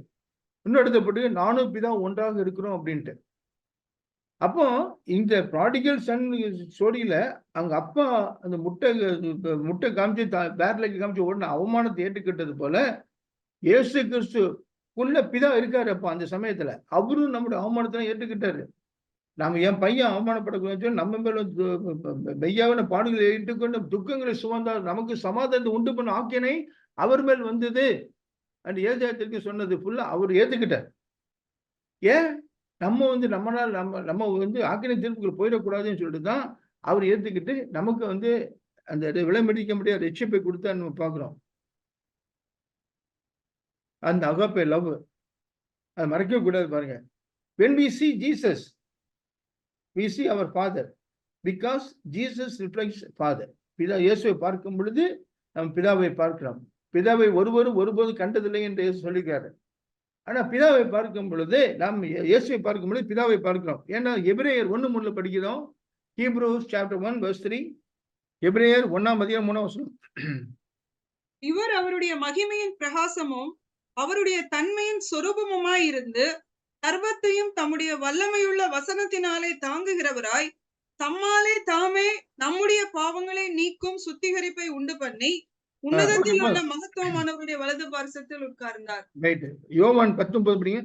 இன்னும் எடுத்தப்பட்டு நானும் பிதா ஒன்றாக இருக்கிறோம் அப்படின்ட்டு. அப்போ இந்த ப்ராடிகல் சன் ஸ்டோரியில அவங்க அப்பா அந்த முட்டை காமிச்சு பேரலைக்கு காமிச்சு ஓடின அவமானத்தை ஏற்றுக்கிட்டது போல இயேசு கிறிஸ்துக்குள்ள பிதா இருக்காரு. அப்ப அந்த சமயத்துல அவரும் நம்முடைய அவமானத்தை ஏற்றுக்கிட்டாரு. நாம என் பையன் அவமானப்படக்கூடாது, நம்ம மேல மெய்யாவின பாடுகளை ஏற்றுக்கொண்டு துக்கங்களை சுமந்தார், நமக்கு சமாதானத்தை உண்டு பண்ண ஆக்கினை அவர் மேல் வந்தது அண்ட் ஏசாயத்திற்கு சொன்னது ஃபுல்லா அவர் ஏத்துக்கிட்டார். ஏன் நம்ம நம்மளால் நம்ம ஆக்கினை தீர்ப்புகள் போயிடக்கூடாதுன்னு சொல்லிட்டு தான் அவர் ஏத்துக்கிட்டு நமக்கு அந்த விலைமதிக்க முடியாத ரட்சிப்பை கொடுத்தா நம்ம பார்க்கிறோம். அந்த அகாப்பே லவ் அதை மறைக்க கூடாது பாருங்க. when we see Jesus we see our father because Jesus reflects father. பிதா இயேசுவை பார்க்கும் பொழுது நம்ம பிதாவை பார்க்கிறோம். பிதாவை ஒருபோது கண்டதில்லை என்று இயேசு சொல்லிக்கிறாரு. ஆனா பிதாவை பார்க்கும் பொழுது நாம் இயேசுவை பார்க்கும் பொழுது பிதாவை பார்க்கிறோம். ஏன்னா எபிரேயர் 1:3 படிக்கிறோம். Hebrews chapter 1 verse 3. எபிரேயர் 1:3. இவர் அவருடைய மகிமையின் பிரகாசமும் அவருடைய தன்மையின் சொரூபமுமாய் இருந்து சர்வத்தையும் தம்முடைய வல்லமையுள்ள வசனத்தினாலே தாங்குகிறவராய் தம்மாலே தாமே நம்முடைய பாவங்களை நீக்கும் சுத்திகரிப்பை உண்டு பண்ணி உன்னதத்தில் உள்ள மகத்துவமானவருடைய வலது பார்சத்தில் உட்கார்ந்தார். யோவான் 19 படிங்க.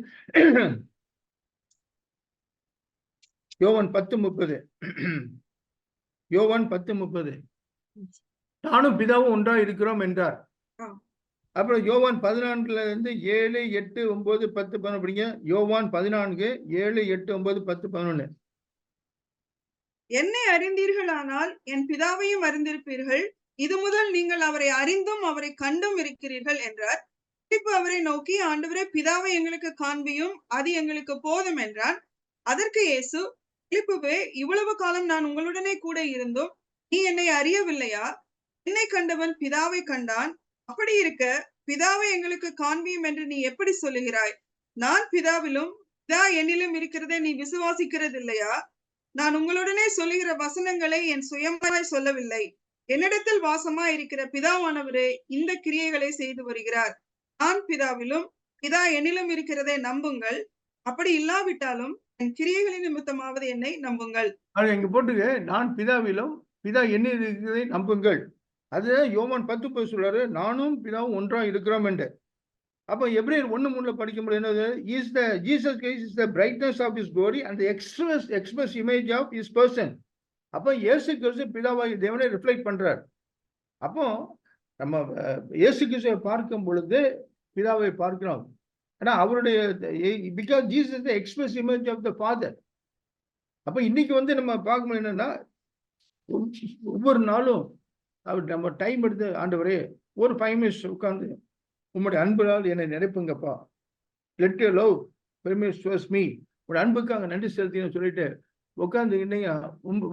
யோவான் 10:30. யோவான் 10:30. நானும் பிதாவும் ஒன்றா இருக்கிறோம் என்றார். அப்புறம் யோவான் 14 7 8 9 10 11 படிங்க. யோவான் 14 7 8 9 10 11. என்னை அறிந்தீர்களானால் என் பிதாவையும் அறிந்திருப்பீர்கள். இது முதல் நீங்கள் அவரை அறிந்தும் அவரை கண்டும் இருக்கிறீர்கள் என்றார். பிலிப்பு அவரை நோக்கி, ஆண்டவரே, பிதாவை எங்களுக்கு காண்பியும், அது எங்களுக்கு போதும் என்றான். அதற்கு இயேசு, பிலிப்புவே, இவ்வளவு காலம் நான் உங்களுடனே கூட இருந்தும் நீ என்னை அறியவில்லையா? என்னை கண்டவன் பிதாவை கண்டான். அப்படி இருக்க பிதாவை எங்களுக்கு காண்பியும் என்று நீ எப்படி சொல்லுகிறாய்? நான் பிதாவிலும் பிதா என்னிலும் இருக்கிறதை நீ விசுவாசிக்கிறது இல்லையா? நான் உங்களுடனே சொல்லுகிற வசனங்களை என் சுயமாய் சொல்லவில்லை. என்னிடத்தில் வாசமா இருக்கிற பிதாவானவரே இந்த கிரியைகளை செய்து வருகிறார். நான் பிதாவிலும் பிதா என்னிலும் இருக்கிறதை நம்புங்கள். அப்படி இல்லாவிட்டாலும் என் கிரியைகளின் நிமித்தமாவது என்னை நம்புங்கள். இங்க போட்டுங்க, நான் பிதாவிலும் பிதா என்னில் இருக்கிறதை நம்புங்கள். அது யோவான் 10 சொல்றாரு, நானும் பிதாவும் ஒன்றா இருக்கிறோம் என்று. அப்ப எபிரேயர் 1:3 படிக்கும் போது என்னது, Jesus Christ is the brightness of his glory and the express image of his person. அப்போ இயேசு கிறிஸ்து பிதாவாகிய தேவனை ரிஃப்ளெக்ட் பண்றார். அப்போ நம்ம இயேசு கிறிஸ்துவை பார்க்கும் பொழுது பிதாவை பார்க்கிறோம். ஆனா அவருடைய because Jesus the express image of the father. அப்ப இன்னைக்கு நம்ம பார்க்கணும் என்னன்னா, ஒவ்வொரு நாளும் அவர் நம்ம டைம் எடுத்து, ஆண்டவரே ஒரு 5 minutes உட்கார்ந்து உங்களுடைய அன்புனால் என்னை நினைப்புங்கப்பா, let you love permit towards me, உங்களுடைய அன்புக்காக நன்றி செலுத்தின்னு சொல்லிட்டு உட்காந்து இன்னைக்கு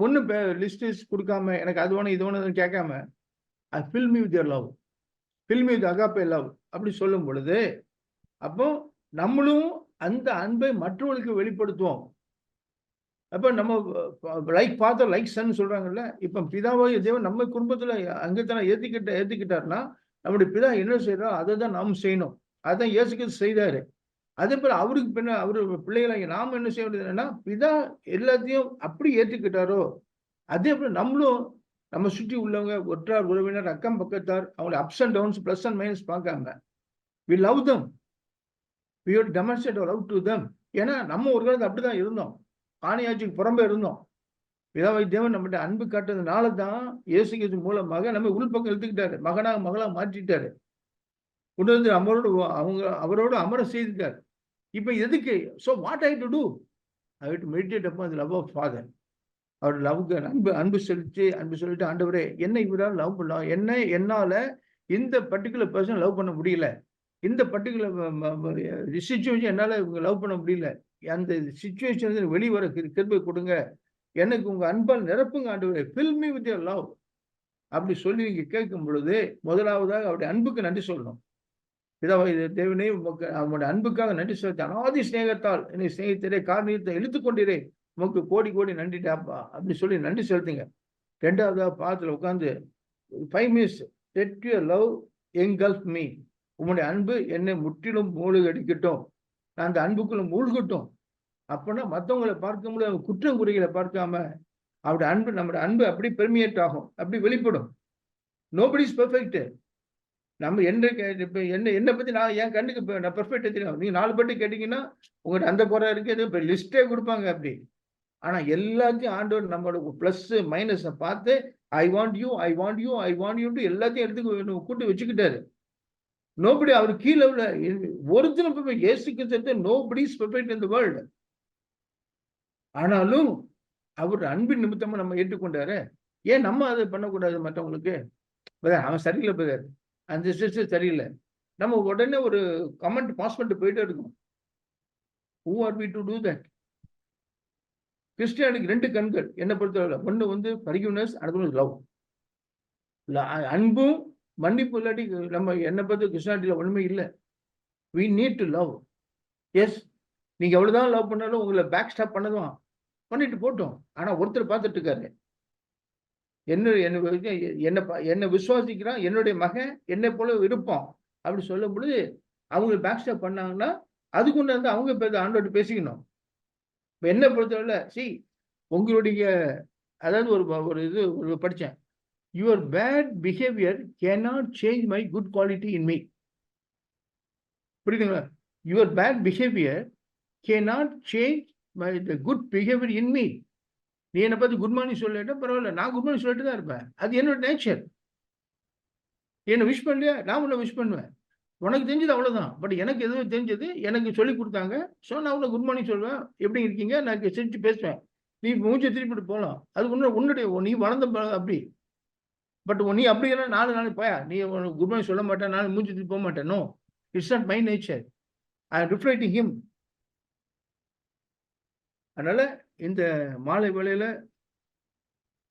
ஒன்றும் லிஸ்ட் கொடுக்காம எனக்கு அது வேணும் இது வேணும் கேட்காம I fill me with your love, fill me with agape love அப்படி சொல்லும் பொழுது அப்போ நம்மளும் அந்த அன்பை மற்றவர்களுக்கு வெளிப்படுத்துவோம். அப்போ நம்ம லைக் ஃபாதர் லைக் சன் சொல்றாங்கல்ல, இப்போ பிதாவாகிய தேவன் நம்ம குடும்பத்துல அங்கத்தனை ஏத்துக்கிட்டாருன்னா நம்முடைய பிதா என்ன செய்யறோம் அதை தான் நாம் செய்யணும். அதான் இயேசு கிறிஸ்து செய்தாரு. அதே போல அவருக்கு பின்ன அவரு பிள்ளைகளாக நாம் என்ன செய்ய வேண்டியது என்னன்னா, பிதா எல்லாத்தையும் அப்படி ஏற்றுக்கிட்டாரோ அதே போல நம்மளும் நம்ம சுற்றி உள்ளவங்க, ஒற்றார் உறவினர், அக்கம் பக்கத்தார், அவங்களை ups and downs plus and minus பார்க்காம we love them, we have to demonstrate our love to them. ஏன்னா நம்ம ஒரு காலத்துல அப்படிதான் இருந்தோம், ஆணையாட்சிக்கு புறம்பே இருந்தோம். பிதாவை தேவன் நம்மகிட்ட அன்பு காட்டுறதுனால தான் இயேசு கிறிஸ்து மூலமாக நம்ம உள்பக்கம் எடுத்துக்கிட்டாரு, மகனாக மகளா மாற்றிட்டாரு, கொண்டு வந்து அவரோடு அமர செய்துட்டார். இப்ப எதுக்கு? So what I to do? I have to meditate upon the love of father. அவர் லவ்க்கு அன்பு சொல்லிட்டு ஆண்டவரே என்ன இவரால் லவ் பண்ணலாம், என்ன என்னால இந்த பர்டிகுலர் பர்சன் லவ் பண்ண முடியல, இந்த பர்டிகுலர் சிச்சுவேஷன் என்னால இவங்க லவ் பண்ண முடியல, அந்த சிச்சுவேஷன் வெளிவர கிருபை கொடுங்க, எனக்கு உங்க அன்பால் நிரப்புங்க ஆண்டவரே, fill me with your love அப்படி சொல்லி நீங்க கேட்கும் பொழுது முதலாவதாக அவருடைய அன்புக்கு நன்றி சொல்லணும். பிதாவாகிய தேவனே உமக்கு அவனுடைய அன்புக்காக நன்றி செலுத்தி அனாதி சிநேகத்தால் என்னை சிநேகித்தரே காரணத்தை இழுத்துக்கொண்டீரே உமக்கு கோடி கோடி நன்றிட்டாப்பா அப்படி சொல்லி நன்றி செலுத்துங்க. ரெண்டாவதாக பாதத்தில் உட்கார்ந்து 5 minutes let your love engulf me. உங்களுடைய அன்பு என்னை முற்றிலும் மூழ்கடிக்கட்டும், நான் அந்த அன்புக்குள்ள மூழ்கட்டும். அப்போனா மற்றவங்களை பார்க்க முடியாது, குற்றம் குறைகளை பார்க்காம அவருடைய அன்பு, நம்முடைய அன்பு அப்படி பெர்மியேட் ஆகும், அப்படி வெளிப்படும். Nobody is perfect. நம்ம என்னை பத்தி நான் என் கண்ணுக்கு நான் பெர்ஃபெக்ட் தெரியும். நீங்க 4 பேர்ட்டு கேட்டீங்கன்னா உங்கள்கிட்ட அந்த குறை இருக்கு, எதுவும் இப்போ லிஸ்டே கொடுப்பாங்க அப்படி. ஆனா எல்லாத்தையும் ஆண்டவர் நம்மளோட பிளஸ் மைனஸை பார்த்து I want you I want you I want you எல்லாத்தையும் எடுத்து கூட்டு வச்சுக்கிட்டாரு. நோபடி அவர் கீழே உள்ள ஒரிஜினல் பெர்ஃபெக்ட் இயேசுக்கு சேர்த்து nobody is perfect in the world. ஆனாலும் அவர் அன்பின் நிமித்தமா நம்ம ஏற்றுக்கொண்டாரு. ஏன் நம்ம அதை பண்ணக்கூடாது மற்றவங்களுக்கு? அவன் சரியில்லை பிரதர், அந்த சிஸ்டர் சரியில்லை, நம்ம உடனே ஒரு கமெண்ட் பாஸ் பண்ணிட்டு போயிட்டே இருக்கோம். Who are we to do that? கிறிஸ்டியானுக்கு 2 கண்கள் என்ன பொறுத்தவரை, ஒண்ணு ஃபர்கிவ்னஸ், அடுத்து லவ். அன்பும் மன்னிப்பு இல்லாட்டி நம்ம என்னை பார்த்து கிறிஸ்டியானிட்டியில ஒண்ணுமே இல்லை. we need to love. Yes, நீங்க எவ்வளவுதான் லவ் பண்ணாலும் உங்களை பேக் ஸ்டாப் பண்ணதும் பண்ணிட்டு போட்டோம். ஆனா ஒருத்தர் பார்த்துட்டு இருக்காரு, என்ன விசுவாசிக்கிறான், என்னுடைய மகன் என்னை போல இருப்பான் அப்படி சொல்லும் பொழுது அவங்க பேக் ஸ்டாப் பண்ணாங்கன்னா அதுக்கு ஒன்று அவங்க ஆண்டோட்டு பேசிக்கணும். என்ன பொறுத்தவரை உங்களுடைய அதாவது ஒரு படித்தேன், your bad behaviour cannot change my good quality in me. புரியுதுங்களா? Your bad behaviour cannot change my the good behaviour in me. நீ என்னை பார்த்து குட் மார்னிங் சொல்லிட்டா பரவாயில்ல, நான் குட் மார்னிங் சொல்லிட்டு தான் இருப்பேன். அது என்னோட நேச்சர். என்னை விஷ் பண்ணலையா, நான் உன்னை விஷ் பண்ணுவேன். உனக்கு தெரிஞ்சது அவ்வளோதான். பட் எனக்கு எதுவும் தெரிஞ்சது எனக்கு சொல்லி கொடுத்தாங்க. ஸோ நான் உன்னை குட் மார்னிங் சொல்லுவேன், எப்படி இருக்கீங்க, நான் சிரிச்சு பேசுவேன். நீ மூஞ்சை திருப்பிட்டு போகலாம், அது உன்னுடைய நீ வளர்ந்த அப்படி. பட் நீ அப்படி என்ன 4 நாள் போயா நீ குட் மார்னிங் சொல்ல மாட்டேன், நான் மூஞ்சி திருப்பி போக மாட்டேன். No, it's not my nature. I am reflecting him. அதனால இந்த மாலை வேளையில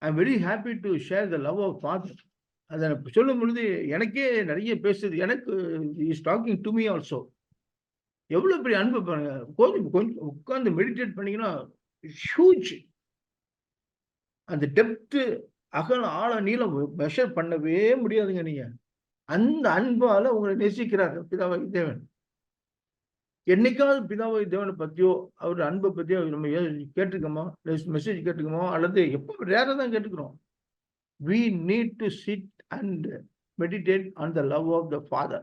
I am very happy to share the love of father. அதை சொல்லும் பொழுது எனக்கே நிறைய பேசுது. எனக்கு is talking to me also. எவ்வளோ பெரிய அன்பு பாருங்க. கொஞ்சம் உட்காந்து மெடிடேட் பண்ணீங்கன்னா ஹியூஜ். அந்த டெப்த்து, அகலம், ஆழ, நீளம் மெஷர் பண்ணவே முடியாதுங்க. நீங்க அந்த அன்பால உங்களை நேசிக்கிறார் பிதாவாகி தேவன். என்னைக்காவது பிதாவாகி தேவனை பத்தியோ அவருடைய அன்பை பத்தியோ நம்ம கேட்டிருக்கோமா, மெசேஜ் கேட்டிருக்கோமா, அல்லது எப்போ ரேராக தான் கேட்டுக்கிறோம். We need to sit and meditate on the love of the Father.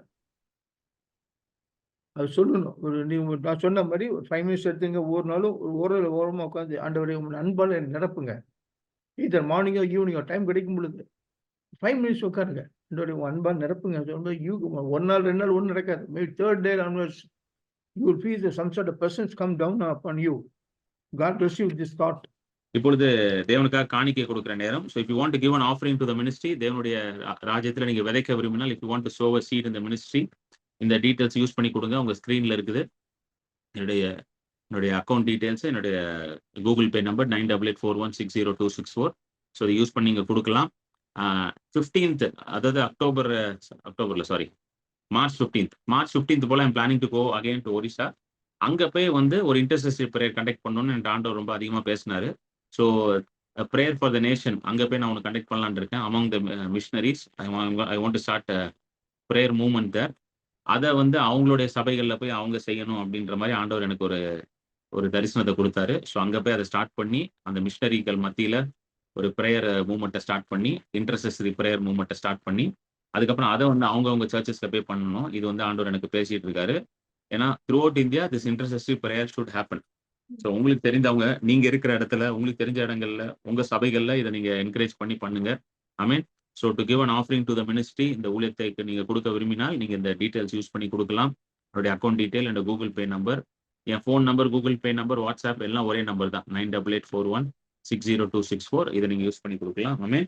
அது சொல்லணும். நான் சொன்ன மாதிரி ஒரு 5 minutes எடுத்துங்க. ஒவ்வொரு நாளும் ஓரமாக உட்காந்து ஆண்டவரே உங்கள் அன்பால் நிரப்புங்க. இதர் மார்னிங்கோ ஈவினிங்கோ டைம் கிடைக்கும் பொழுது 5 minutes உட்காருங்க. ஆண்டவரே உங்கள் அன்பால் நிரப்புங்க. சொல்லும்போது 1 நாள் 2 நாள் ஒன்றும் நடக்காது. Maybe 3rd day onwards you will feel that some sort of presence come down upon you. God bless you with this thought. இப்பொழுது தேவனுக்காக காணிக்கை கொடுக்கிற நேரம். So if you want to give an offering to the ministry, தேவனுடைய ராஜ்யத்தில் நீங்க விதைக்க விரும்பினால், if you want to sow a seed in the ministry, இந்த டீடைல்ஸ் யூஸ் பண்ணி கொடுங்க. உங்க ஸ்கிரீன்ல இருக்குது என்னுடைய அக்கௌண்ட் டீடைல்ஸ், என்னுடைய கூகுள் பே நம்பர் 9884160264. ஸோ இதை யூஸ் பண்ணி நீங்க கொடுக்கலாம். 15th, அதாவது மார்ச் 15th போல I'm planning to go again to Orissa. அங்க போய் ஒரு இன்டர்செசரி ப்ரேயர் கண்டக்ட் பண்ணணும்னு என் ஆண்டவர் ரொம்ப அதிகமா பேசினாரு. So prayer for the nation அங்கே போய் நான் ஒன்று கண்டக்ட் பண்ணலான்னு இருக்கேன். Among the missionaries I want to start prayer movement there. அதை அவங்களுடைய சபைகளில் போய் அவங்க செய்யணும் அப்படின்ற மாதிரி ஆண்டவர் எனக்கு ஒரு தரிசனத்தை கொடுத்தாரு. ஸோ அங்கே போய் அதை ஸ்டார்ட் பண்ணி அந்த மிஷனரிகள் மத்தியில் ஒரு ப்ரேயர் மூவ்மெண்ட்டை ஸ்டார்ட் பண்ணி, இன்டர்செசரி ப்ரேயர் மூவ்மெண்ட்டை ஸ்டார்ட் பண்ணி, அதுக்கப்புறம் அதை அவங்க சர்ச்சஸில் போய் பண்ணணும். இது ஆண்டவர் எனக்கு பேசிட்டு இருக்காரு. ஏன்னா through out India this intercessory prayer should happen. So உங்களுக்கு தெரிந்தவங்க, நீங்க இருக்கிற இடத்துல, உங்களுக்கு தெரிஞ்ச இடங்கள்ல, உங்க சபைகள்ல இதை நீங்க என்கரேஜ் பண்ணி பண்ணுங்க. Amen. So to give an offering to the ministry, இந்த ஊழியத்தை நீங்க கொடுக்க விரும்பினால் நீங்க இந்த டீடைல்ஸ் யூஸ் பண்ணி கொடுக்கலாம். என்னுடைய அக்கௌண்ட் டீடைல், என்னோட கூகுள் பே நம்பர் என் ஃபோன் நம்பர், கூகுள் பே நம்பர், வாட்ஸ்அப் எல்லாம் ஒரே நம்பர் தான். 9884160264. இதை நீங்க யூஸ் பண்ணி கொடுக்கலாம். ஆமென்.